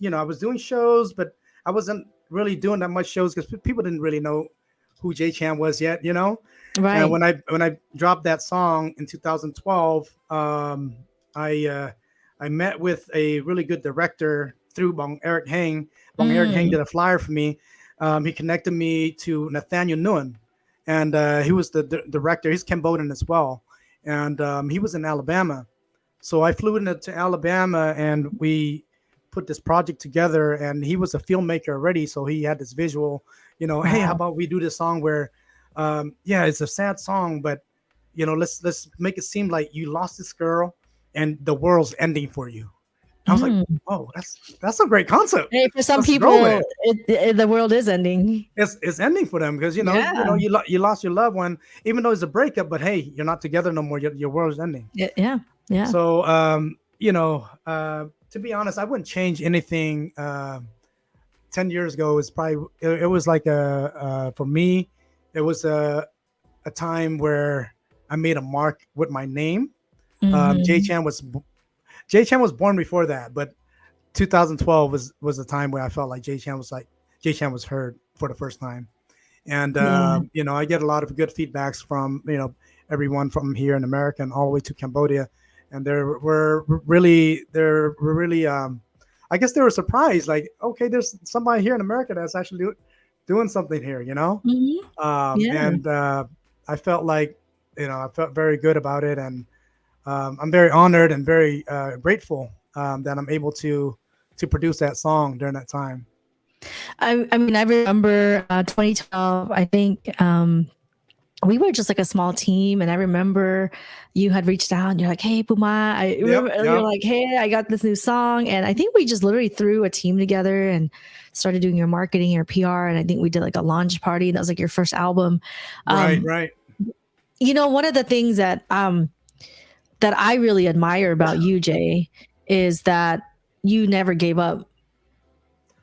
doing shows, but I wasn't really doing that much shows because people didn't really know who Jay Chan was yet. Right. And when I dropped that song in 2012, I met with a really good director through Bong Eric Hang. Bong Eric Hang did a flyer for me. He connected me to Nathaniel Nguyen, and he was the director. He's Cambodian as well. and he was in Alabama. So I flew into Alabama, and we put this project together. And he was a filmmaker already, so he had this visual. Hey, how Wow. about we do this song where, yeah, it's a sad song, but let's make it seem like you lost this girl, and the world's ending for you. I was like, Mm. oh, that's a great concept. Hey, for some Let's roll with people, it. the world is ending. It's ending for them because Yeah. you lost your loved one, even though it's a breakup. But hey, you're not together no more. Your world's ending. Yeah. Yeah. So to be honest, I wouldn't change anything. 10 years ago, is probably it was like for me, it was a time where I made a mark with my name. Jay Hmm. Chan was Jay Chan was born before that, but 2012 was the time where I felt like Jay Chan was heard for the first time. And Yeah. I get a lot of good feedbacks from everyone from here in America and all the way to Cambodia, and they're really I guess they were surprised, like, okay, there's somebody here in America that's actually doing something here, Hmm. Yeah. and I felt like I felt very good about it, and I'm very honored and very grateful that I'm able to produce that song during that time. I mean, I remember 2012. I think we were just like a small team, and I remember you had reached out and you're like, "Hey, Puma," I Yep, remember you're yep. like, "Hey, I got this new song," and I think we just literally threw a team together and started doing your marketing, your PR, and I think we did like a launch party. That was like your first album. Right, Um, right. one of the things that I really admire about you, Jay, is that you never gave up.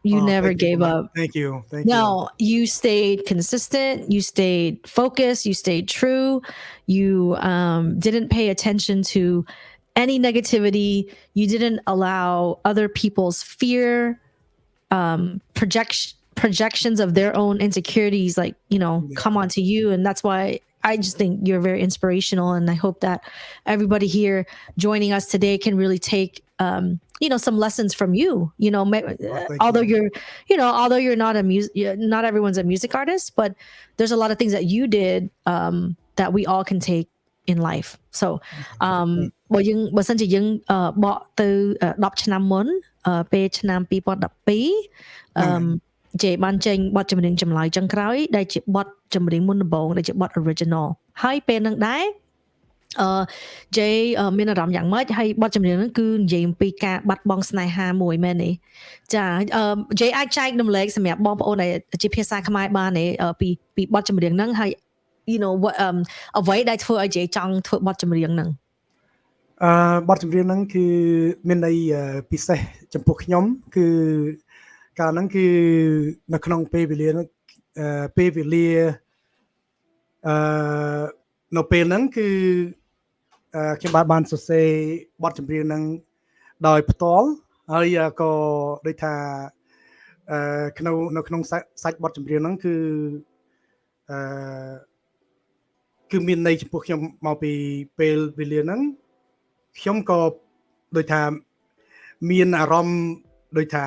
You Oh, never thank you, gave Puma. up. Thank you, thank you. No, you stayed consistent, you stayed focused, you stayed true, you didn't pay attention to any negativity, you didn't allow other people's fear, projections of their own insecurities, like, come Yeah, onto you. And that's why I just think you're very inspirational. And I hope that everybody here joining us today can really take, some lessons from you. oh, thank Although you. you're not not everyone's a music artist, but there's a lot of things that you did that we all can take in life. So, Thank- បើសិនជាយើងបកទៅ10ឆ្នាំមុនពេលឆ្នាំ2012អឺ ហ្នឹងហើយ ជេបានចេញបទចម្រៀងចម្លើយចុងក្រោយដែលជាបទចម្រៀងមុនដំបូងដែលជាបទ original ហើយពេលហ្នឹងដែរអឺ Jay មានអារម្មណ៍យ៉ាងម៉េចហើយបទចម្រៀងហ្នឹងគឺនិយាយអំពីការបាត់បង់ស្នេហាមួយមែនទេចាJay អាចចែករំលែកសម្រាប់បងប្អូនដែលជាភាសាខ្មែរបានទេពីបទចម្រៀងហ្នឹងហើយ what អ្វីដែលធ្វើឲ្យ Jay ចង់ធ្វើបទចម្រៀងហ្នឹងបទចម្រៀងហ្នឹងគឺមានន័យពិសេសចំពោះខ្ញុំគឺកាលហ្នឹងគឺនៅក្នុងពេលវេលាហ្នឹងពេលវេលាអឺនៅពេលហ្នឹងគឺខ្ញុំបានសរសេរបទចម្រៀងហ្នឹងដោយផ្ទាល់ហើយក៏ដូចថានៅក្នុងសាច់បទចម្រៀងហ្នឹងអឺគឺមានន័យចំពោះខ្ញុំមកពីពេលវេលាហ្នឹងខ្ញុំក៏ដូចថាមានអារម្មណ៍ដូចថា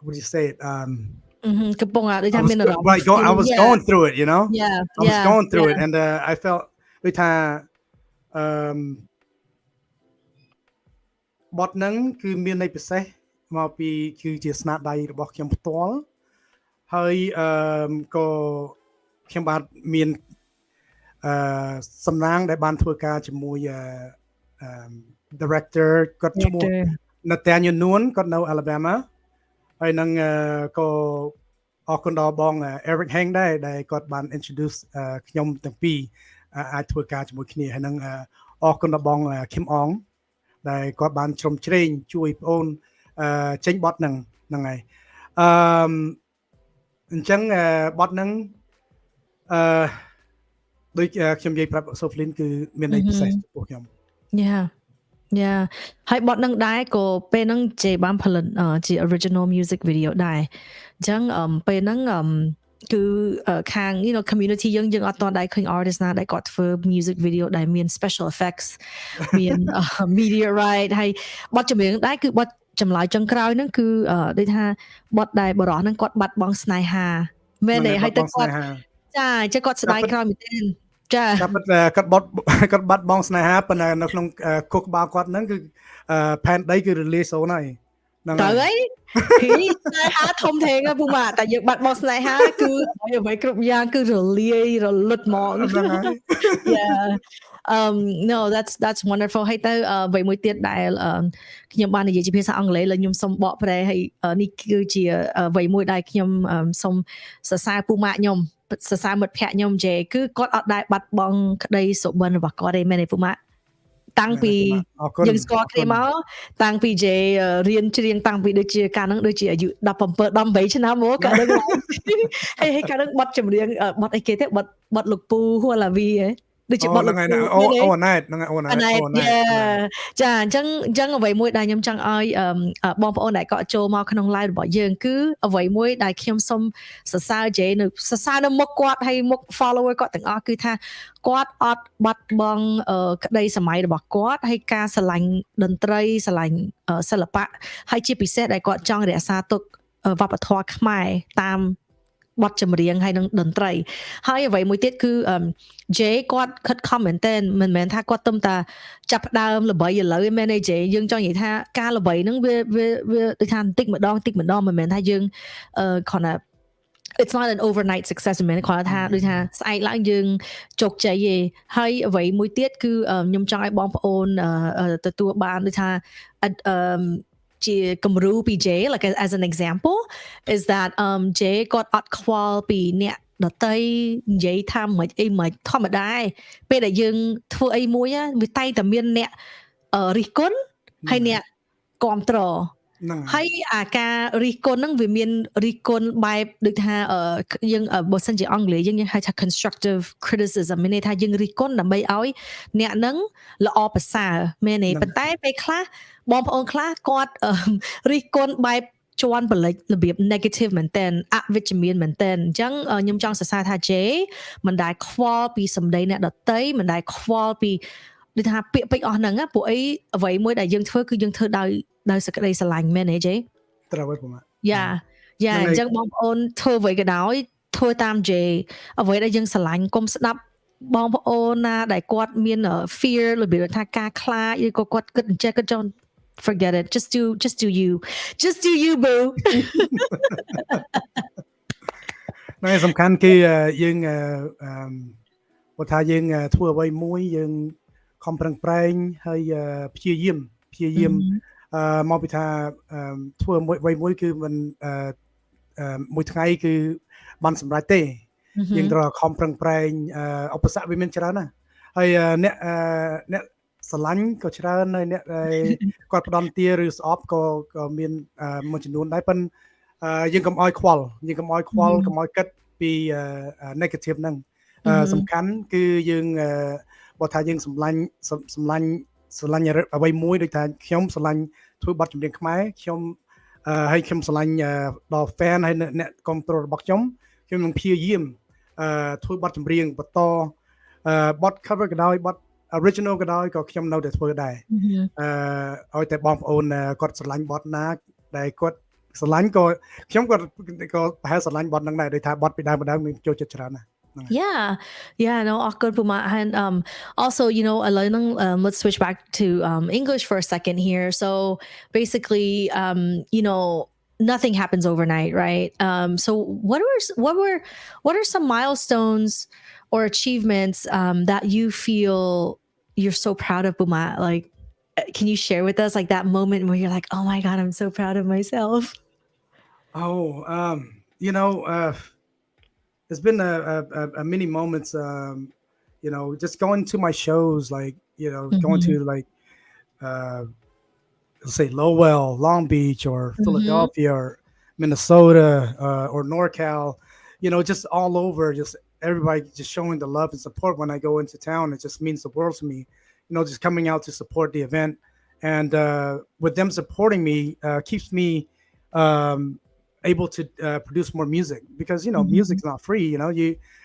what do you say it កំពុងដូចថាមានអារម្មណ៍ right I was going through it yeah I was yeah going through yeah it and I felt ដូចថាបទហ្នឹងគឺមានន័យពិសេសមកពីគឺជាស្នាដៃរបស់ខ្ញុំផ្ទាល់ហើយក៏ខ្ញុំបាទមានសំណាងដែលបានធ្វើការជាមួយdirector គាត់ឈ្មោះ Nathaniel Noon គាត់នៅ Alabama ហើយនឹងក៏អរគុណដល់បង Eric Heng ដែលគាត់បាន introduce ខ្ញុំទាំងពីរអាចធ្វើការជាមួយគ្នាហើយនឹងអរគុណដល់បង Kim Ong ដែលគាត់បានជ្រោមជ្រែងជួយបងអូនចេញបទហ្នឹងហើយអញ្ចឹងបទហ្នឹងដូចខ្ញុំនិយាយប្រាប់សូហ្វលីនគឺមានន័យពិសេសចំពោះខ្ញុំ yeah yeah ហើយបទហ្នឹងដែរក៏ពេលហ្នឹងជេបានផលិតជា original music video ដែរអញ្ចឹងពេលហ្នឹងគឺខាង community យើងអត់ទាន់ដែរឃើញ artist ណាដែលគាត់ធ្វើ music video ដែលមាន special effects មាន media right ហើយបទចម្រៀងដែរគឺបទចម្លើយចុងក្រោយហ្នឹងគឺដូចថាបទដែលបរោះហ្នឹងគាត់បាត់បង់ស្នេហាមែនទេហើយទៅគាត់ចាអញ្ចឹងគាត់ស្ដាយក្រោយមែនទេ ចា តែពិតគាត់បត់គាត់បាត់បង់ស្នេហាប៉ុន្តែនៅក្នុងគុកក្បាលគាត់ហ្នឹងគឺផែនដីគឺរលាយសូន្យហើយហ្នឹងហើយ ទៅអីគឺស្នេហាធំធេងណាពូម៉ាតែយើងបាត់បង់ស្នេហាគឺអ្វីគ្រប់យ៉ាងគឺរលាយរលត់ហ្មង ហ្នឹងហើយ yeah no that's wonderful ហើយទៅអ្វីមួយទៀតដែលខ្ញុំបាននិយាយជាភាសាអង់គ្លេសแล้วខ្ញុំសូមបកប្រែហើយនេះគឺជាអ្វីមួយដែលខ្ញុំសូមសរសើរពូម៉ាក់ខ្ញុំសរសើរមិត្តភក្តិខ្ញុំជេគឺគាត់អត់ដែលបាត់បង់ក្តីសុបិនរបស់គាត់ទេមែនទេពូម៉ាក់តាំងពីយើងស្គាល់គ្នាមកតាំងពីជេរៀនច្រៀងតាំងពីដូចជាកាលហ្នឹងដូចជាអាយុ17 18ឆ្នាំមកកាលហ្នឹងហើយកាលហ្នឹងបត់ចម្រៀងបត់អីគេទេបត់លោកពូហួឡាវីហ៎ដូចជាបត់លោកពូអូណែតហ្នឹងអូណែតចាអញ្ចឹងអ្វីមួយដែលខ្ញុំចង់ឲ្យបងប្អូនដែលគាត់ចូលមកក្នុង live របស់យើងគឺអ្វីមួយដែលខ្ញុំសូមសរសើរជេនៅសរសើរនៅមុខគាត់ហើយមុខ follower គាត់ទាំងអស់គឺថាគាត់អត់បាត់បង់ក្តីសម័យរបស់គាត់ហើយការស្រឡាញ់តន្ត្រីស្រឡាញ់សិល្បៈហើយជាពិសេសដែលគាត់ចង់រក្សាទុកវប្បធម៌ខ្មែរតាមបទចម្រៀងហើយនឹងតន្ត្រីហើយអ្វីមួយទៀតគឺ Jay គាត់ខិតខំមែនទែនមិនមែនថាគាត់ទំតាចាប់ផ្ដើមល្បីឥឡូវមែនទេ Jay យើងចង់និយាយថាការល្បីហ្នឹងវាដូចថាបន្តិចម្ដងមិនមែនថាយើងគ្រាន់តែ it's not an overnight success មែនគ្រាន់តែថាដូចថាស្អែកឡើងយើងជោគជ័យទេហើយអ្វីមួយទៀតគឺខ្ញុំចង់ឲ្យបងប្អូនទទួលបានដូចថាជាគំរូពី Jay like as an example is that Jay គាត់អត់ខ្វល់ពីអ្នកដតីនិយាយថាមិនអីមិនធម្មតាពេលដែលយើងធ្វើអីមួយវាតែងតែមានអ្នករិះគន់ហើយអ្នកគាំទ្រហើយអាការរិះគន់ហ្នឹងវាមានរិះគន់បែបដូចថាយើងបើសិនជាអង់គ្លេសយើងហៅថា constructive criticism មានន័យថាយើងរិះគន់ដើម្បីឲ្យអ្នកហ្នឹងល្អប្រសើរមែនទេប៉ុន្តែពេលខ្លះបងប្អូនខ្លះគាត់រិះគន់បែបជន់បលិចរបៀប negative មែនតើអវិជ្ជមានមែនតើអញ្ចឹងខ្ញុំចង់សរសើរថា Jay មិនដែលខ្វល់ពីសម្ដីអ្នកដទៃមិនដែលខ្វល់ពីដូចថាពាក្យពេចន៍អស់ហ្នឹងពួកអីអ្វីមួយដែលយើងធ្វើគឺយើងធ្វើដោយសេចក្តីស្រឡាញ់មែនទេ Jay ត្រូវហើយបងយ៉ាអញ្ចឹងបងប្អូនធ្វើអ្វីក៏ដោយធ្វើតាម Jay អ្វីដែលយើងស្រឡាញ់កុំស្ដាប់បងប្អូនណាដែលគាត់មាន fear របៀបថាការខ្លាចឬក៏គាត់គិតអញ្ចេះគិតចង់ forget it just do you boo នៅសំខាន់គឺយើងបើថាយើងធ្វើអ្វីមួយយើងខំប្រឹងប្រែងហើយព្យាយាមមកពីថាធ្វើអ្វីមួយគឺមិនមួយថ្ងៃគឺបានសម្រេចទេយើងត្រូវខំប្រឹងប្រែងឧបសគ្គវាមានច្រើនណាស់ហើយអ្នកស្រឡាញ់ក៏ច្រើនហើយអ្នកគាត់ផ្ដំទាឬស្អប់ក៏មានមួយចំនួនដែរប៉ុន្តែយើងកុំឲ្យខ្វល់កុំឲ្យគិតពី negative ហ្នឹងសំខាន់គឺយើងបើថាយើងសម្លាញ់អ្វីមួយដូចថាខ្ញុំសម្លាញ់ធ្វើបទចម្រៀងខ្មែរខ្ញុំហើយខ្ញុំសម្លាញ់ដល់ fan ហើយអ្នកគាំទ្ររបស់ខ្ញុំនឹងព្យាយាមធ្វើបទចម្រៀងបន្តបទ cover ក៏ដោយបទ original ក៏ដោយក៏ខ្ញុំនៅតែធ្វើដែរឲ្យតែបងប្អូនគាត់ស្រឡាញ់បទណាដែលគាត់ស្រឡាញ់ក៏ខ្ញុំក៏ប្រហែលស្រឡាញ់បទហ្នឹងដែរដោយថាបទពីដើមមានចូលចិត្តច្រើនណាស់Yeah, no, awkward Puma. And also, let's switch back to English for a second here. So basically, nothing happens overnight, right? So what are some milestones or achievements that you feel you're so proud of, Puma? Like, can you share with us like that moment where you're like, oh my God, I'm so proud of myself? There's been a many moments, just going to my shows, like, going to like, let's say Lowell, Long Beach, or Philadelphia, or Minnesota, or NorCal, just all over, just everybody just showing the love and support when I go into town. It just means the world to me, just coming out to support the event. And with them supporting me, keeps me able to produce more music because music's not free.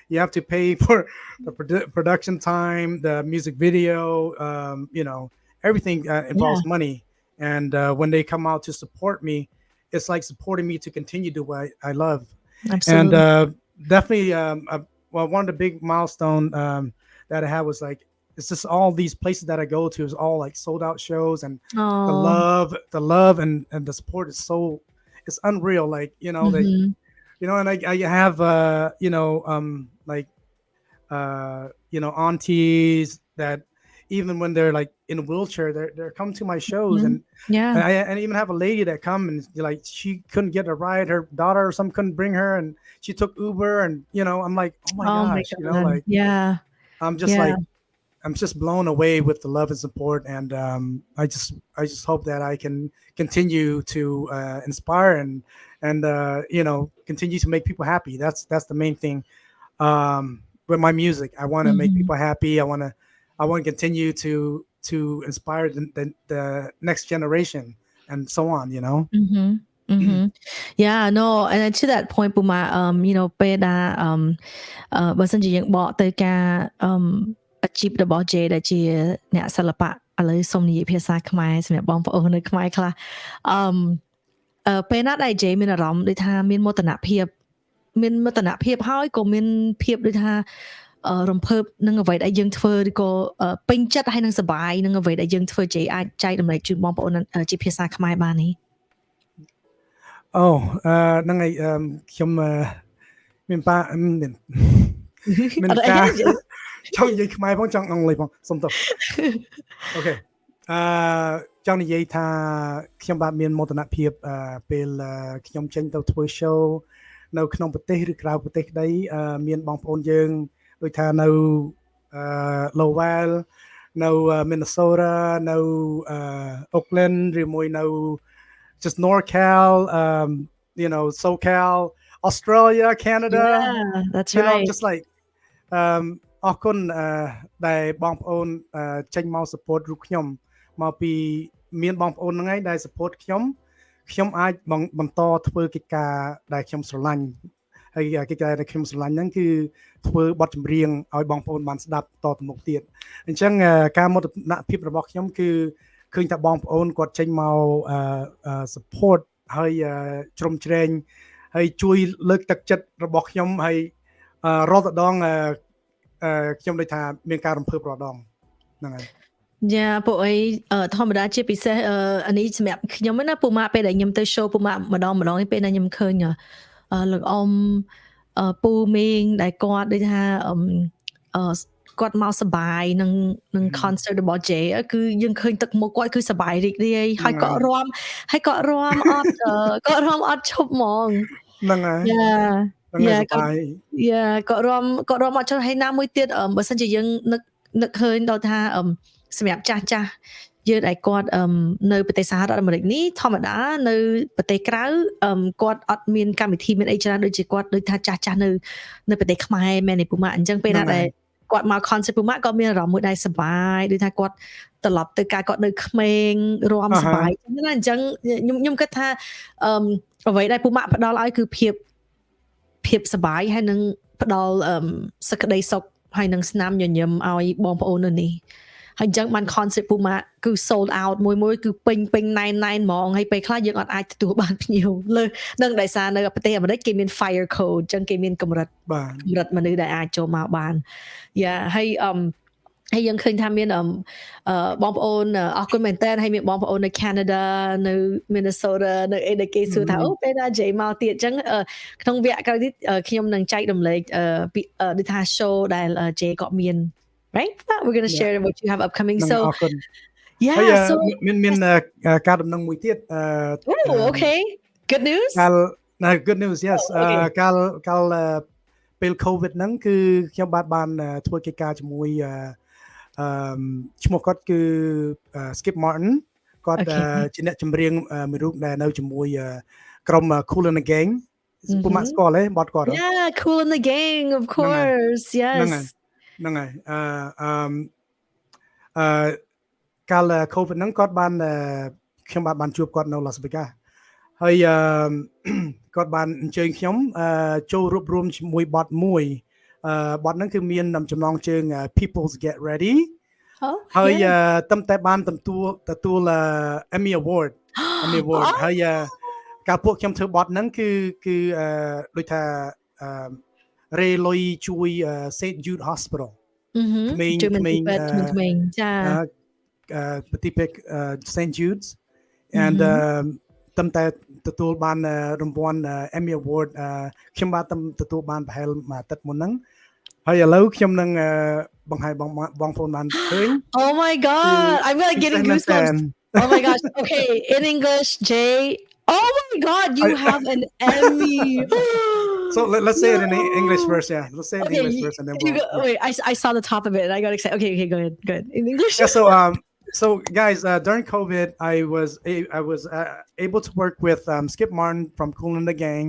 You have to pay for the production time, the music video, everything involves money. And when they come out to support me, it's like supporting me to continue to do what I love. Absolutely. And definitely one of the big milestone that I had was like it's just all these places that I go to is all like sold out shows, and Oh. the love and the support is so it's unreal. Like they Mm-hmm. and I have like aunties that even when they're like in a wheelchair, they're come to my shows, Mm-hmm. Yeah. and I even have a lady that come and like she couldn't get a ride, her daughter or some couldn't bring her, and she took Uber, and I'm like, oh my Oh my gosh, God. like Yeah. I'm just Yeah. like I'm just blown away with the love and support, and I just hope that I can continue to inspire and continue to make people happy. That's the main thing. With my music, I want to make Mm-hmm. people happy. I want to continue to inspire the next generation and so on. Mm-hmm. Mm-hmm. Yeah, no, and to that point ពូម៉ាពេលដែលបើសិនជាយើងបកទៅការអាជីពរបស់ J ដែលជាអ្នកសិល្បៈឥឡូវសូមនិយាយភាសាខ្មែរសម្រាប់បងប្អូននៅខ្មែរខ្លះអឺពេលណាដែល J មានអារម្មណ៍ដូចថាមានមោទនភាពហើយក៏មានភាពដូចថារំភើបនឹងអ្វីដែលយើងធ្វើឬក៏ពេញចិត្តហើយនឹងសប្បាយនឹងអ្វីដែលយើងធ្វើ J អាចចែករំលែកជូនបងប្អូនជាភាសាខ្មែរបាននេះអូហ្នឹងហើយខ្ញុំមានប៉ាមានការចង់និយាយខ្មែរផងចង់អង់គ្លេសផងសុំទោសអូខេចង់និយាយថាខ្ញុំបាទមានមោទនភាពពេលខ្ញុំចេញទៅធ្វើ show នៅក្នុងប្រទេសឬក្រៅប្រទេសក្តីមានបងប្អូនយើងដូចថានៅLowell នៅ Minnesota នៅ Oakland ឬមួយនៅ just NorCal SoCal Australia Canada Yeah, that's right. just like អរគុណដែលបងប្អូនចេញមក support រូបខ្ញុំមកពីមានបងប្អូនហ្នឹងឯងដែល support ខ្ញុំអាចបន្តធ្វើកិច្ចការដែលខ្ញុំស្រឡាញ់ហើយកិច្ចការដែលខ្ញុំស្រឡាញ់ហ្នឹងគឺធ្វើបទចម្រៀងឲ្យបងប្អូនបានស្ដាប់តទៅមុខទៀតអញ្ចឹងការមោទនភាពរបស់ខ្ញុំគឺឃើញថាបងប្អូនគាត់ចេញមក support ហើយជ្រោមជ្រែងហើយជួយលើកទឹកចិត្តរបស់ខ្ញុំហើយរាល់ដងខ្ញុំដូចថាមានការរំភើបរាល់ដងហ្នឹងហើយយ៉ាពួកអីធម្មតាជាពិសេសអានេះសម្រាប់ខ្ញុំណាពូម៉ាពេលដែលខ្ញុំទៅ show ពូម៉ាម្ដងពេលដែលខ្ញុំឃើញលោកអ៊ំពូមេងដែលគាត់ដូចថាគាត់មកសប្បាយនឹង concert របស់ J គឺយើងឃើញទឹកមុខគាត់គឺសប្បាយរីករាយហើយគាត់រាំអត់អត់ឈប់ហ្មងហ្នឹងហើយយ៉ាគាត់រាំអត់ឈប់ហើយណាមួយទៀតបើសិនជាយើងនឹកឃើញដល់ថាសម្រាប់ចាស់យើងដែលគាត់នៅប្រទេសសហរដ្ឋអាមេរិកនេះធម្មតានៅប្រទេសក្រៅគាត់អត់មានកម្មវិធីមានអីច្រើនដូចជាគាត់ដូចថាចាស់នៅប្រទេសខ្មែរមែនទេពូម៉ាអញ្ចឹងពេលណាដែលគាត់មក concert ពូម៉ាក៏មានអារម្មណ៍មួយដែរសប្បាយដូចថាគាត់ត្រឡប់ទៅការគាត់នៅក្មេងរាំសប្បាយណាអញ្ចឹងខ្ញុំគិតថាអ្វីដែលពូម៉ាផ្ដល់ឲ្យគឺភាពសប្បាយហើយនឹងផ្ដល់សក្តីសុខហើយនឹងស្នាមញញឹមឲ្យបងប្អូននៅនេះហើយអញ្ចឹងបាន concert ពូម៉ាគឺ sold out មួយគឺពេញ99ហ្មងហើយពេលខ្លះយើងអត់អាចទទួលបានភ្ញៀវលើនឹងដោយសារនៅប្រទេសអាមេរិកគេមាន fire code អញ្ចឹងគេមានកម្រិតមនុស្សដែលអាចចូលមកបានហើយយើងឃើញថាមានបងប្អូនអរគុណមែនតើហើយមានបងប្អូននៅ Canada នៅ Minnesota នៅអីដែលគេសួរថាអូពេលណា J មកទៀតអញ្ចឹងក្នុងវគ្គក្រោយនេះខ្ញុំនឹងចែករំលែកដូចថា show ដែល J ក៏មាន right we're going to share what you have upcoming so មានការដំណឹងមួយទៀតokay good news good news yes កាលពេល COVID ហ្នឹងគឺខ្ញុំបានធ្វើកិច្ចការជាមួយឈ្មោះគាត់គឺ Skip Martin គាត់ជាអ្នកចម្រៀងមួយរូបដែលនៅជាមួយក្រុម Cool in the Gang ពូម៉ាក់ស្គាល់ទេបទគាត់ Yeah Cool in the Gang of course yes ហ្នឹងហើយកាល COVID ហ្នឹងគាត់បានខ្ញុំបានជួបគាត់នៅ Las Vegas ហើយគាត់បានអញ្ជើញខ្ញុំចូលរួបរวมជាមួយបទមួយបទហ្នឹងគឺមានចំណងជើង People's Get Ready ហើយតែបានទទួល Emmy Award ហើយកាលពួកខ្ញុំធ្វើបទហ្នឹងគឺដូចថារេលុយជួយ St. Jude Hospital ជួយមន្ទីរពេទ្យ ក្មេង ក្មេងៗចា ប្រទីបពេទ្យ St. Jude's and ត្រឹមតែទទួលបានរង្វាន់ Emmy Award ខ្ញុំបាទទទួលបានប្រហែលមួយអាទិត្យមុនហ្នឹងហើយឥឡូវខ្ញុំនឹងបង្ហាញបងប្អូនបានឃើញ Oh my god I'm like getting goosebumps Oh my gosh okay in English Jay Oh my god you have an Emmy So let's say it in English first yeah let's say it in English first and then wait I saw the top of it and I got excited okay go ahead in English yeah so guys during COVID I was able to work with Skip Martin from Kool and the Gang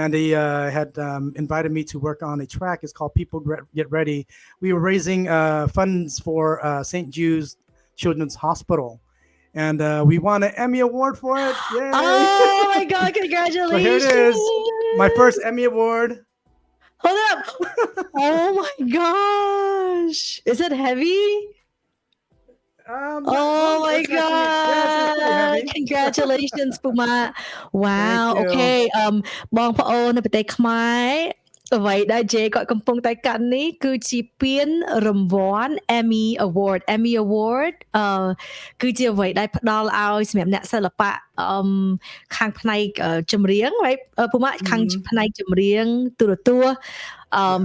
and he had invited me to work on a track. It's called People Get Ready. We were raising funds for St. Jude's Children's Hospital. And we won an Emmy Award for it. Yay! Oh my God, congratulations. So here it is. My first Emmy Award. Hold up. Oh my gosh. Is it heavy? Oh my god congratulations ពូម៉ា Wow okay បងប្អូននៅប្រទេសខ្មែរអ្វីដែល Jay គាត់កំពុងតែកាន់នេះគឺជាពានរង្វាន់ Emmy Award គឺជាអ្វីដែលផ្ដល់ឲ្យសម្រាប់អ្នកសិល្បៈខាងផ្នែកចម្រៀង right ពូម៉ាខាងផ្នែកចម្រៀងទូរទស្សន៍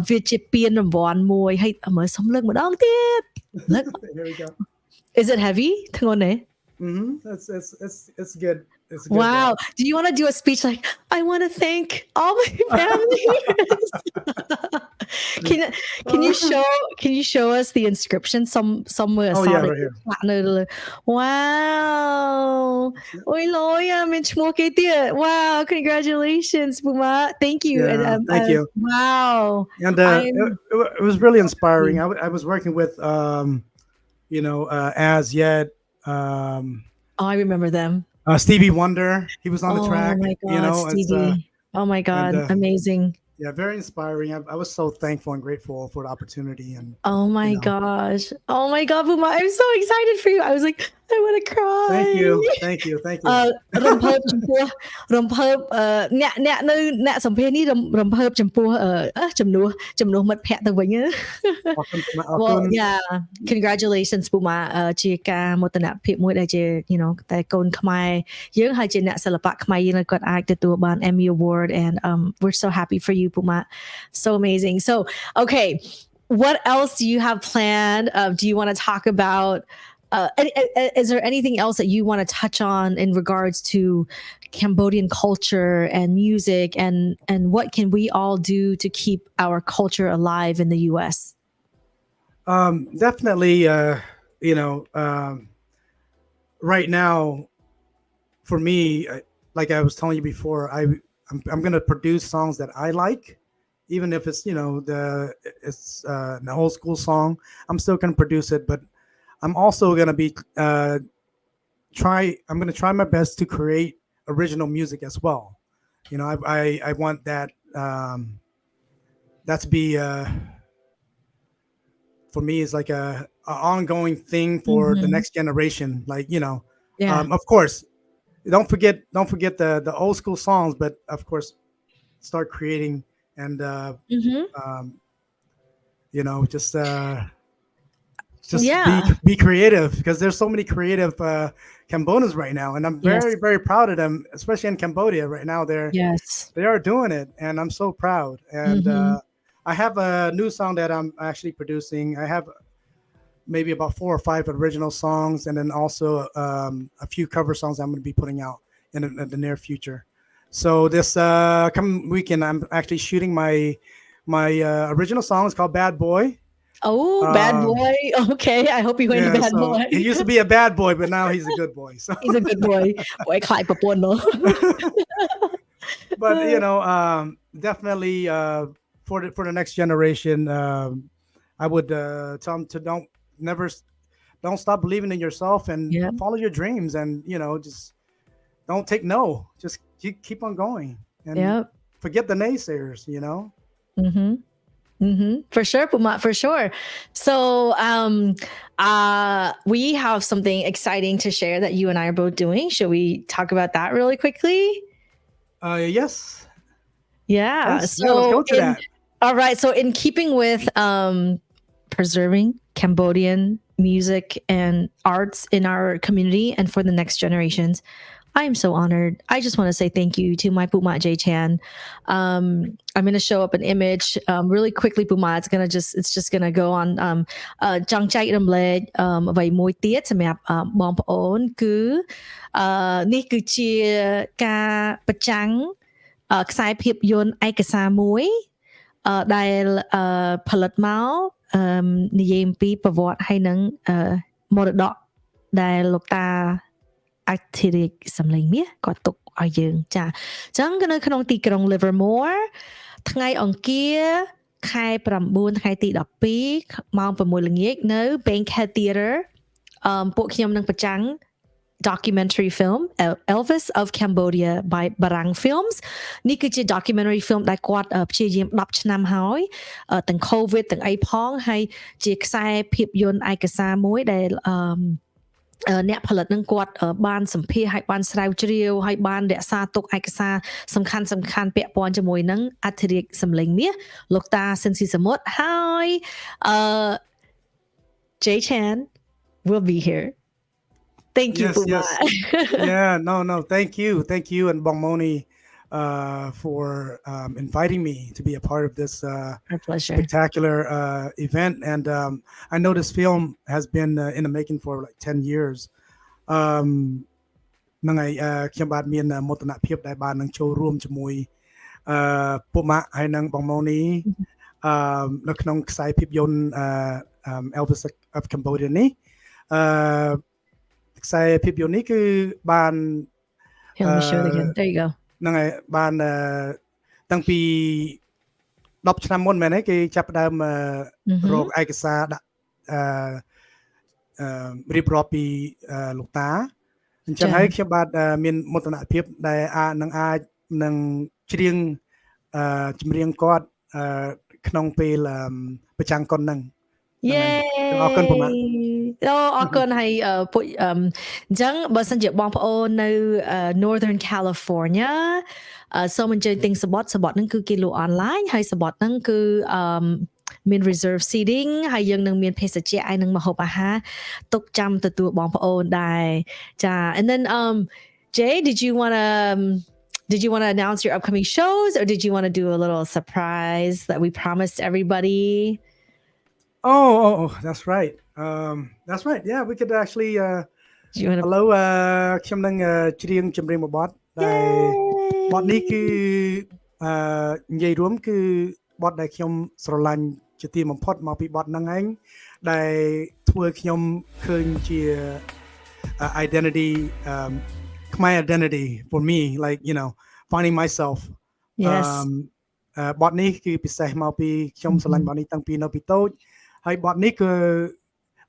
វាជាពានរង្វាន់មួយហើយមើលសុំលើកម្ដងទៀត Here we go Is it heavy? It's good. It's good. Wow. Do you want to do a speech like, I want to thank all my family? Can you show us the inscription somewhere? Oh yeah, right here. Wow. Ôi lỗi mình mua cái tiệt. Wow, congratulations, Puma. Thank you. Yeah, and, thank you. Wow. And it was really inspiring. I was working with As Yet. I remember them. Stevie Wonder, he was on the track. Oh my God, Stevie. Oh my God, amazing. Yeah, very inspiring. I was so thankful and grateful for the opportunity. And oh my gosh. Oh my God, Puma, I'm so excited for you. I was like, I want to cry. Thank you. រំភើបចំពោះអ្នកសម្ភារនេះរំភើបចំពោះចំនួនមិត្តភ័ក្តិទៅវិញ Well, yeah, congratulations ពូម៉ាជាការមោទនភាពមួយដែលជា តែកូនខ្មែរយើងហើយជាអ្នកសិល្បៈខ្មែរយើងគាត់អាចទទួលបាន Emmy Award and we're so happy for you ពូម៉ា so amazing. So, okay, what else do you have planned? Do you want to talk about is there anything else that you want to touch on in regards to Cambodian culture and music and what can we all do to keep our culture alive in the US? Definitely, right now, for me, like I was telling you before, I'm going to produce songs that I like, even if it's an old school song. I'm still going to produce it, but I'm also going to be I'm going to try my best to create original music as well. I want that to be for me is like a ongoing thing for the next generation. Like of course, don't forget the old school songs, but of course, start creating and just be creative because there's so many creative Cambodians right now, and I'm very very proud of them, especially in Cambodia right now. They are doing it, and I'm so proud. And I have a new song that I'm actually producing. I have maybe about 4 or 5 original songs, and then also a few cover songs I'm going to be putting out in the near future. So this coming weekend, I'm actually shooting my original song. It's called Bad Boy. Oh, Bad Boy. Okay, I hope you're going to Bad Boy. He used to be a bad boy, but now he's a good boy. So he's a good boy. Boy, but definitely for the next generation, I would tell them to don't stop believing in yourself and follow your dreams, and just don't take no. Just keep on going and forget the naysayers. For sure, Puma, for sure. So we have something exciting to share that you and I are both doing. Should we talk about that really quickly? Yes. Yeah. So let's go to that. All right. So in keeping with preserving Cambodian music and arts in our community and for the next generations. I am so honored. I just want to say thank you to my Puma J Chan. I'm going to show up an image really quickly. Puma, it's just gonna go on. Chang Chai Ram Le Vai Moi Tiet សម្រាប់បងប្អូនគឺនេះគឺជាការប្រចាំងខ្សែភាពយន្តឯកសារមួយដែលផលិតមកនិយាយអំពីប្រវត្តិហើយនឹងមរតកដែលលោកតាអធិរាជសំឡេងមាសគាត់ទុកឲ្យយើងចាអញ្ចឹងនៅក្នុងទីក្រុង Livermore ថ្ងៃអង្គារខែ9ថ្ងៃទី12ម៉ោង6ល្ងាចនៅ Bankhead Theatre ពួកខ្ញុំនឹងប្រចាំង documentary film Elvis of Cambodia by Barang Films នេះគឺជា documentary film ដែលគាត់ព្យាយាម10ឆ្នាំហើយទាំង COVID ទាំងអីផងហើយជាខ្សែភាពយន្តឯកសារមួយដែលអ្នកផលិតនឹងគាត់បានសម្ភាសឲ្យបានស្រាវជ្រាវឲ្យបានរក្សាទុកឯកសារសំខាន់ពាក់ព័ន្ធជាមួយនឹងអធិរាជសំឡេងមាសលោកតាស៊ិនស៊ីសមុទ្រហើយ Jay Chan will be here. Thank you, Puma. Yeah, no, thank you and Bong Moni for inviting me to be a part of this spectacular event. And I know this film has been in the making for like 10 years. នឹងហើយខ្ញុំបាទមានមោទនភាពដែលបាននឹងចូលរួមជាមួយពុកម៉ាក់ហើយនឹងបងម៉ូនីនៅក្នុងខ្សែភាពយន្តElvis of Cambodia នេះខ្សែភាពយន្តនេះគឺបាន Here, let me show it again. There you go. ហ្នឹងហើយបានតាំងពី10ឆ្នាំមុនមែនទេគេចាប់ផ្ដើមរកឯកសារដាក់រៀបរាប់ពីលោកតាអញ្ចឹងហើយខ្ញុំបាទមានមោទនភាពដែលអាចនឹងច្រៀងចម្រៀងគាត់ក្នុងពេលប្រចាំកុនហ្នឹងអរគុណពុកម៉ាក់អរគុណហើយពួកអញ្ចឹងបើសិនជាបងប្អូននៅ Northern California សូមអញ្ជើញទិញសបត់ហ្នឹងគឺគេលក់ online ហើយសបត់ហ្នឹងគឺមាន reserve seating ហើយយើងនឹងមានភេសជ្ជៈហើយនឹងម្ហូបអាហារទុកចាំទទួលបងប្អូនដែរចា and then Jay did you want to announce your upcoming shows or did you want to do a little surprise that we promised everybody? Oh, that's right. That's right. Yeah, we could actually hello ខ្ញុំនឹងច្រៀងចម្រៀងមួយបទដែលបទនេះគឺនិយាយរួមគឺបទដែលខ្ញុំស្រឡាញ់ជាទីបំផុតមកពីបទហ្នឹងឯងដែលធ្វើខ្ញុំឃើញជា identity Khmer identity for me like you know finding myself. Yes. បទនេះគឺពិសេសមកពីខ្ញុំស្រឡាញ់បទនេះតាំងពីនៅពីតូចហើយបទនេះគឺ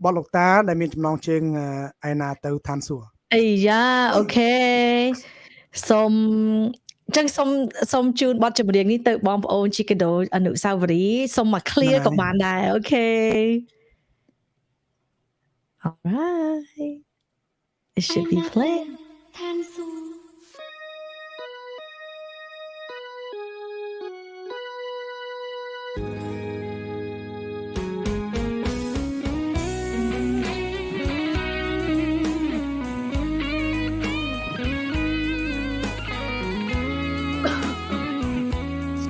បទលោកតាដែលមានចំណងជើងឯណាទៅឋានសួគ៌អីយ៉ាអូខេសូមចឹងសូមជូនបទចម្រៀងនេះទៅបងប្អូនជាកាដូអនុស្សាវរីយ៍សូមមក clear ក៏បានដែរអូខេ Alright it should be playing ឋានសួគ៌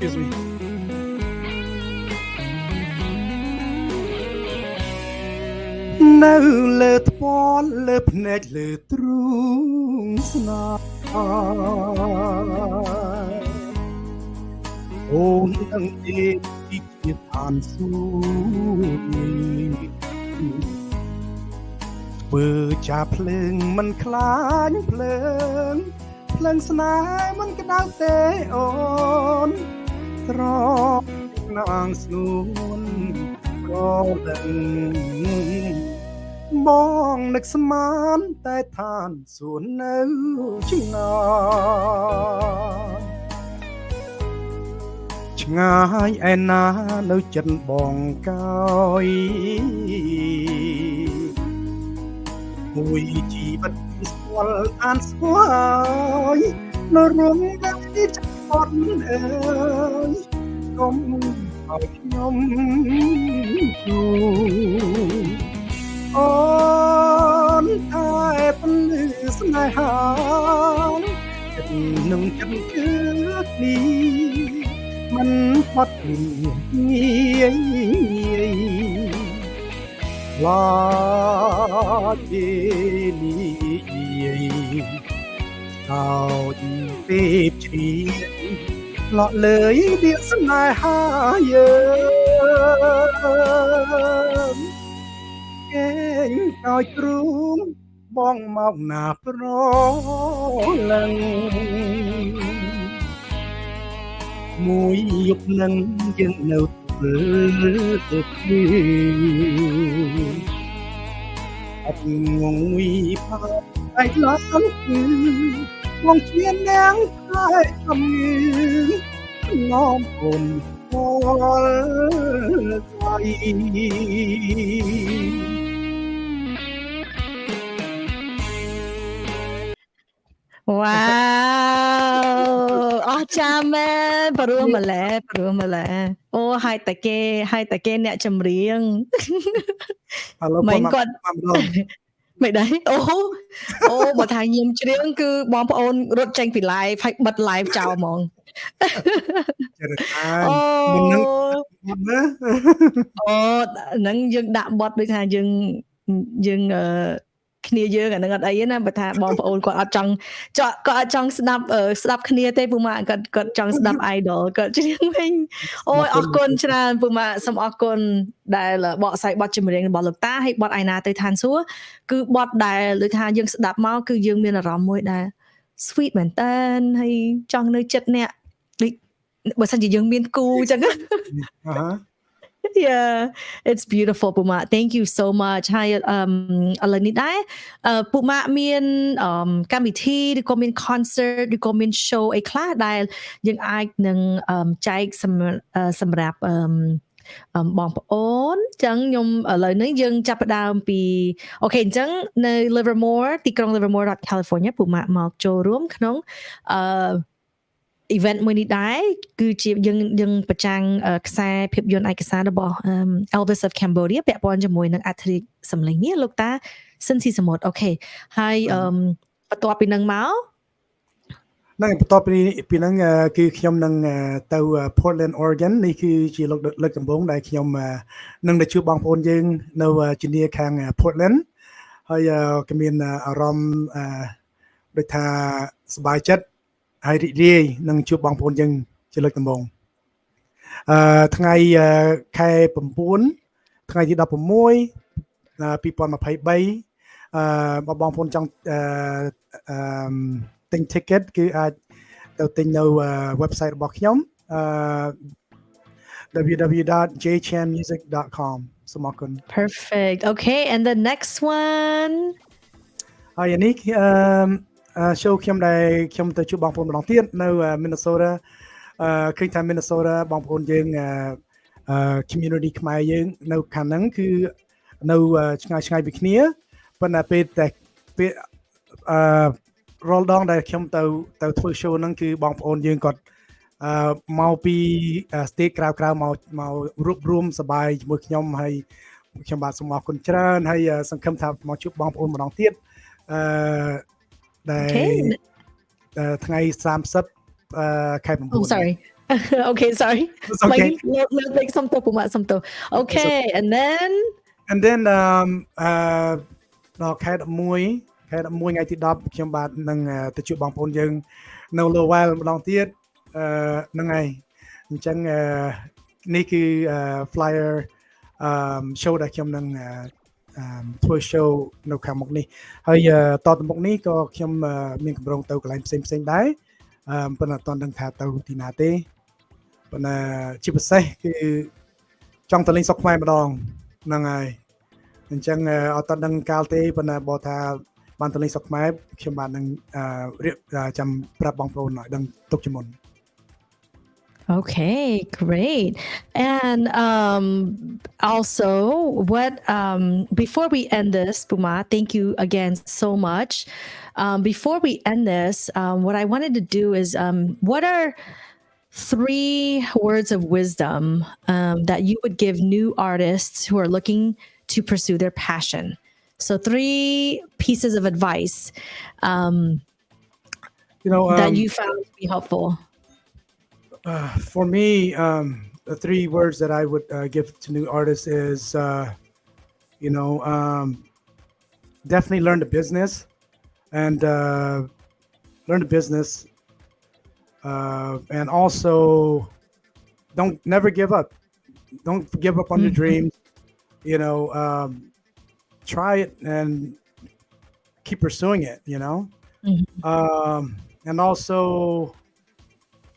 Excuse me. នៅលើថ្ពាល់លើភ្នែកលើទ្រូងស្នេហ៍អូននឹងទីជាឋានសួគ៌ធ្វើចាភ្លើងមិនខ្លាញ់ភ្លើងស្នេហ៍មិនក្តៅទេអូនត្រង់ណាងស្នួនក៏ដឹងបងនឹកស្មានតែឋានសួគ៌នៅឆ្ងាយឯណានៅចិត្តបងកោយមួយជីវិតស្គាល់អានស្គាល់នៅរំលឹកទីចត់អើយកុំ ឲ្យខ្ញុំជួអូនតែពន្លឺស្នេហាចិត្តនឹងចិត្តជឿនេះមិនបាត់លីងាយឡាជាលីឲ្យពេលជ្រាលក់លើយវាស្នេហាយើងគេងឲ្យទ្រូងបងមកណាប្រលឹងមួយយប់នឹងយើងនៅធ្វើទៅគ្នាអត់ងងុយផាឯកឡើងគឺបងជានាងតែជំងឺនាំអូនពលស្អី Wow. Oh, chaman. Paru mala. Oh, hai ta keអ្នកចម្រៀង ឥឡូវ មិញ គាត់ គាត់ មកម្ដង មិនដែរអូបើថាញៀមច្រៀងគឺបងប្អូនរត់ចេញពី live ហើយបិទ live ចោលហ្មង ចេះតែ អូ មិននឹងណា អូហ្នឹងយើងដាក់បត់ដូចថាយើងគ្នាយើងអាហ្នឹងអត់អីទេណាបើថាបងប្អូនគាត់អត់ចង់ស្ដាប់គ្នាទេពូម៉ាគាត់ចង់ស្ដាប់ idol គាត់ច្រៀងវិញអូយអរគុណច្រើនពូម៉ាសូមអរគុណដែលបកស្រាយបទចម្រៀងរបស់លោកតាហើយបទឯណាទៅឋានសួគ៌គឺបទដែលដូចថាយើងស្ដាប់មកគឺយើងមានអារម្មណ៍មួយដែល sweet មែនតើហើយចង់នៅចិត្តអ្នកបើសិនជាយើងមានគូអញ្ចឹង Yeah, it's beautiful ពូម៉ា Thank you so much ហើយឥឡូវនេះដែរពូម៉ាមានកម្មវិធីឬក៏មាន concert ឬក៏មាន show អីខ្លះដែលយើងអាចនឹងចែកសម្រាប់បងប្អូនអញ្ចឹងខ្ញុំឥឡូវនេះយើងចាប់ផ្ដើមពីអូខេអញ្ចឹងនៅ Livermore ទីក្រុង Livermore រដ្ឋ California ពូម៉ាមកចូលរួមក្នុងevent មួយនេះដែរគឺជាយើងប្រចាំងខ្សែភាពយន្តឯកសាររបស់ Elvis of Cambodia ពាក់ព័ន្ធជាមួយនឹងអធិរាជសម្លេងនេះលោកតាសិនស៊ីសមុទ្រអូខេហើយបន្ទាប់ពីនឹងមកហ្នឹងបន្ទាប់ពីហ្នឹងគឺខ្ញុំនឹងទៅ Portland Oregon នេះគឺជាលើកដំបូងដែលខ្ញុំនឹងទៅជួបបងប្អូនយើងនៅជំនាខាង Portland ហើយក៏មានអារម្មណ៍ដូចថាសប្បាយចិត្តហើយរីករាយនឹងជួបបងប្អូនយើងជាលើកដំបូងថ្ងៃខែ9ថ្ងៃទី16 2023បងប្អូនចង់ទិញ ticket គឺអាចទៅទិញនៅ website របស់ខ្ញុំ www.jchanmusic.com សូមអរគុណ Perfect Okay and the next one ហើយនេះshow ខ្ញុំដែលខ្ញុំទៅជួបបងប្អូនម្ដងទៀតនៅ Minnesota ឃើញថា Minnesota បងប្អូនយើង community ខ្មែរយើងនៅខាងហ្នឹងគឺនៅឆ្ងាយពីគ្នាប៉ុន្តែពេលរាល់ដងដែលខ្ញុំទៅធ្វើ show ហ្នឹងគឺបងប្អូនយើងគាត់មកពី state ក្រៅមករួបរวมសប្បាយជាមួយខ្ញុំហើយខ្ញុំបាទសូមអរគុណច្រើនហើយសង្ឃឹមថាមកជួបបងប្អូនម្ដងទៀតថ្ងៃ30ខែ9 Oh sorry Okay sorry Okay make some to ពូម៉ាsome to Okay and then ដល់ខែ11ថ្ងៃទី10ខ្ញុំបាទនឹងទៅជួបបងប្អូនយើងនៅ Lowell ម្ដងទៀតហ្នឹងហើយអញ្ចឹងនេះគឺ flyer show ដែលខ្ញុំនឹងធ្វើ show នៅខាងមុខនេះហើយតទៅមុខនេះក៏ខ្ញុំមានកម្រងទៅកន្លែងផ្សេងដែរប៉ុន្តែអត់ទាន់ដឹងថាទៅទីណាទេប៉ុន្តែជាពិសេសគឺចង់ទៅលេងស្រុកខ្មែរម្ដងហ្នឹងហើយអញ្ចឹងអត់ទាន់ដឹងកាលទេប៉ុន្តែបើថាបានទៅលេងស្រុកខ្មែរខ្ញុំបាននឹងរៀបចាំប្រាប់បងប្អូនឲ្យដឹងទុកជាមុនOkay, great. And also, before we end this, Puma, thank you again so much. Before we end this, what I wanted to do is, what are 3 words of wisdom that you would give new artists who are looking to pursue their passion. So 3 pieces of advice that you found to be helpful. For me, the 3 words that I would give to new artists is, definitely learn the business and and also never give up. Don't give up on your dreams. Try it and keep pursuing it. And also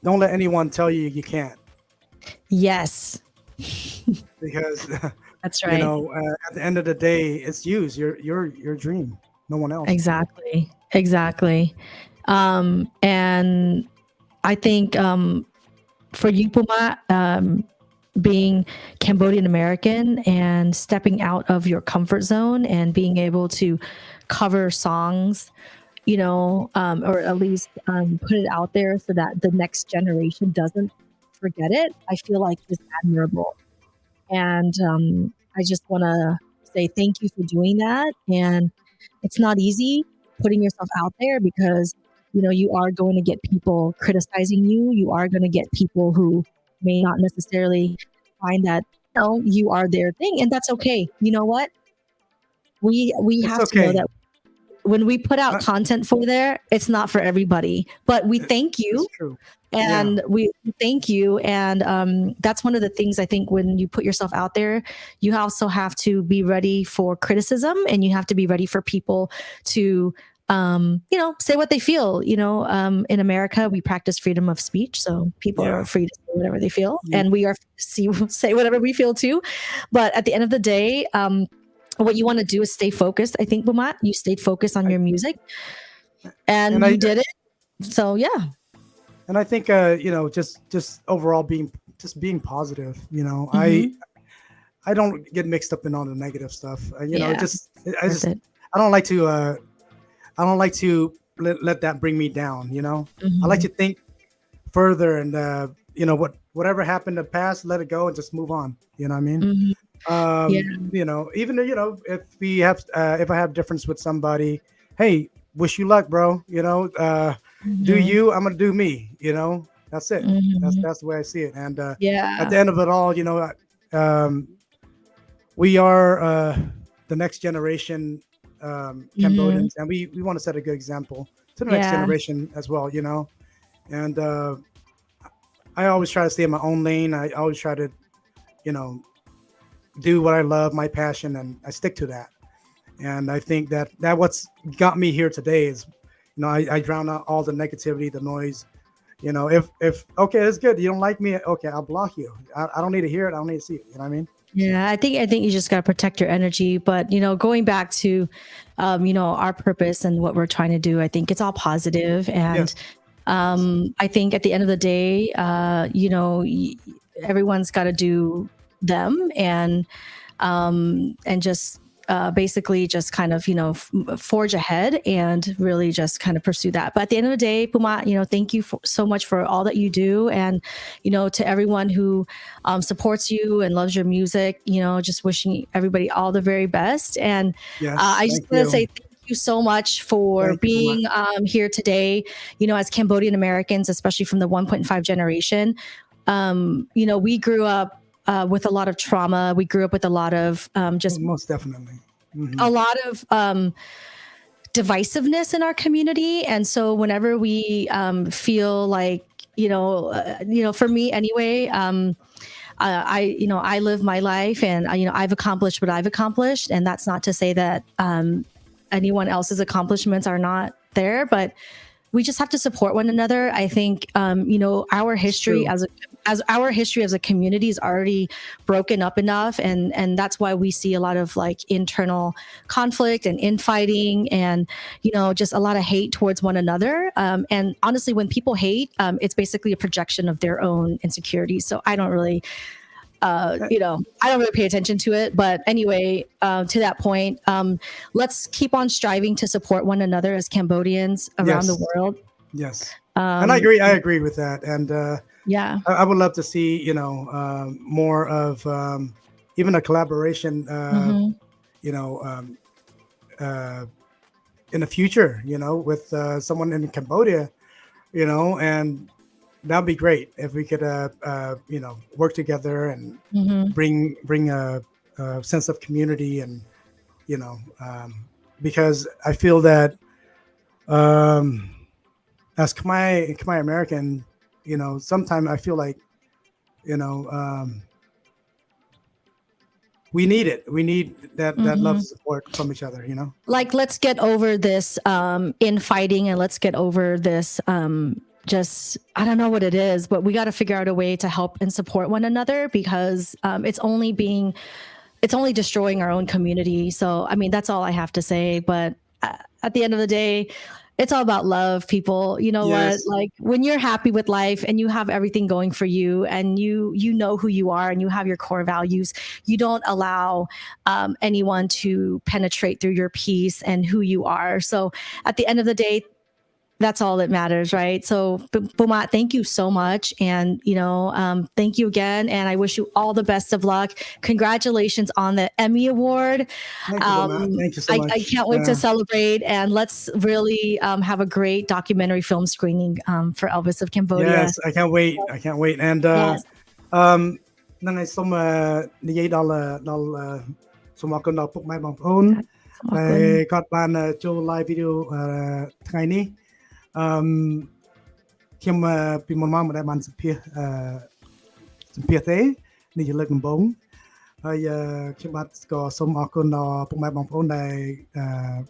don't let anyone tell you you can't. Yes. Because that's right. At the end of the day, it's you. It's your dream. No one else. Exactly. And I think for you, Puma, being Cambodian-American and stepping out of your comfort zone and being able to cover songs, or at least put it out there so that the next generation doesn't forget it, I feel like is admirable. And I just want to say thank you for doing that. And it's not easy putting yourself out there because, you are going to get people criticizing you. You are going to get people who may not necessarily find that, you are their thing. And that's okay. You know what? We have to know that when we put out content for there, it's not for everybody, but we thank you. That's true. And we thank you. And that's one of the things I think when you put yourself out there, you also have to be ready for criticism and you have to be ready for people to, say what they feel. In America, we practice freedom of speech. So people are free to say whatever they feel and we are free to say whatever we feel too. But at the end of the day, what you want to do is stay focused. I think, Bumat, you stayed focused on your music and you did it. So, yeah. And I think, just overall being positive, I don't get mixed up in all the negative stuff. I don't like to let that bring me down. I like to think further and, whatever happened in the past, let it go and just move on. You know what I mean? Even if I have difference with somebody, hey, wish you luck, bro. Do you, I'm gonna do me. That's it. That's the way I see it. And at the end of it all, we are the next generation Cambodians, and we want to set a good example to the next generation as well. And I always try to stay in my own lane. I always try to, do what I love, my passion, and I stick to that. And I think that what's got me here today is, I drown out all the negativity, the noise. If okay, it's good. You don't like me, okay, I'll block you. I don't need to hear it. I don't need to see it. You know what I mean? Yeah, I think you just got to protect your energy. But, going back to, our purpose and what we're trying to do, I think it's all positive. And I think at the end of the day, everyone's got to do them and just basically just kind of, forge ahead and really just kind of pursue that. But at the end of the day, Puma, thank you so much for all that you do. And, to everyone who supports you and loves your music, just wishing everybody all the very best. And I just want to say thank you so much for being here today, as Cambodian-Americans, especially from the 1.5 generation. We grew up with a lot of trauma. We grew up with a lot of just most definitely a lot of divisiveness in our community. And so whenever we feel like, for me anyway, I live my life and I've accomplished what I've accomplished. And that's not to say that anyone else's accomplishments are not there, but we just have to support one another. I think, our history as our history as a community is already broken up enough. And that's why we see a lot of like internal conflict and infighting and, just a lot of hate towards one another. And honestly, when people hate, it's basically a projection of their own insecurities. So I don't really, I don't really pay attention to it. But anyway, to that point, let's keep on striving to support one another as Cambodians around the world. Yes. And I agree with that. And Yeah. I would love to see, more of even a collaboration, Mm-hmm. you know, uh, in the future, with someone in Cambodia, and that'd be great if we could, work together and Mm-hmm. bring a sense of community, and you know, because I feel that um, as Khmer American, sometimes I feel like, you know, um, we need it. We need that love Mm-hmm. support from each other. Like, let's get over this infighting, and let's get over this just, I don't know what it is, but we got to figure out a way to help and support one another, because it's only destroying our own community. So, I mean, that's all I have to say. But at the end of the day, it's all about love, people. You know what? Yes, Like, when you're happy with life and you have everything going for you, and you know who you are and you have your core values, you don't allow anyone to penetrate through your peace and who you are. So at the end of the day, that's all that matters, right? So, Pumat, thank you so much, and thank you again, and I wish you all the best of luck. Congratulations on the Emmy Award. thank you, Um, Boma. Thank you so I much. can't wait to celebrate, and let's really have a great documentary film screening for Elvis of Cambodia. Yes, I can't wait. I can't wait. And Yes, um, ហ្នឹងហើយសូមនិយាយដល់សូមអរគុណដល់ពុកម៉ែបងប្អូនដែលគាត់បានចូល live video ថ្ងៃនេះអឺខ្ញុំពីមុនមកមិនដែលបានសម្ភាសទេនេះជាលើកដំបូងហើយខ្ញុំបាទក៏សូមអរគុណដល់ពុកម៉ែបងប្អូនដែល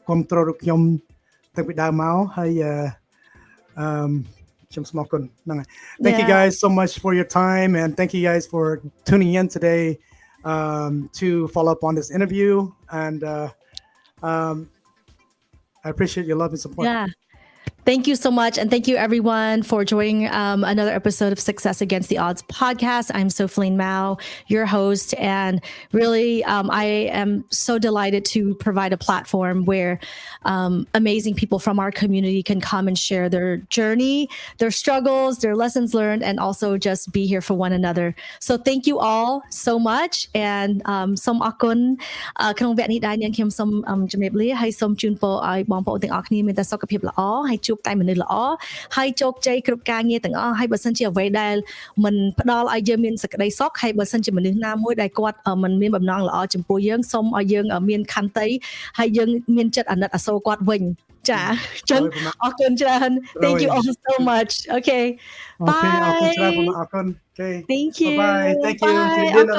គ្រប់គ្រងរូបខ្ញុំតាំងពីដើមមកហើយខ្ញុំសូមអរគុណហ្នឹងហើយ Thank you guys so much for your time, and thank you guys for tuning in today to follow up on this interview, and I appreciate your love and support. Yeah. Thank you so much. And thank you, everyone, for joining another episode of Success Against the Odds podcast. I'm Sophilene Mao, your host. And really, I am so delighted to provide a platform where amazing people from our community can come and share their journey, their struggles, their lessons learned, and also just be here for one another. So thank you all so much. And som akun ក្នុងវគ្គនេះដែរនាងខ្ញុំសូមជំរាបលាហើយសូមជូនពរឲ្យបងប្អូនទាំងអស់គ្នាមានតែសុខភាពល្អហើយជួបតែមនុស្សល្អហើយជោគជ័យគ្រប់ការងារទាំងអស់ហើយបើសិនជាអ្វីដែលមិនផ្ដល់ឲ្យយើងមានសេចក្តីសុខហើយបើសិនជាមនុស្សណាមួយដែលគាត់មិនមានបំណងល្អចំពោះយើងសូមឲ្យយើងមានខន្តីហើយយើងមានចិត្តអាណិតអាសូរគាត់វិញចាអញ្ចឹងអរគុណច្រើន Thank you all so much. Okay. Bye. Okay, អរគុណច្រើនបងអរគុណ Okay. Thank you. Bye bye. Thank you. Bye.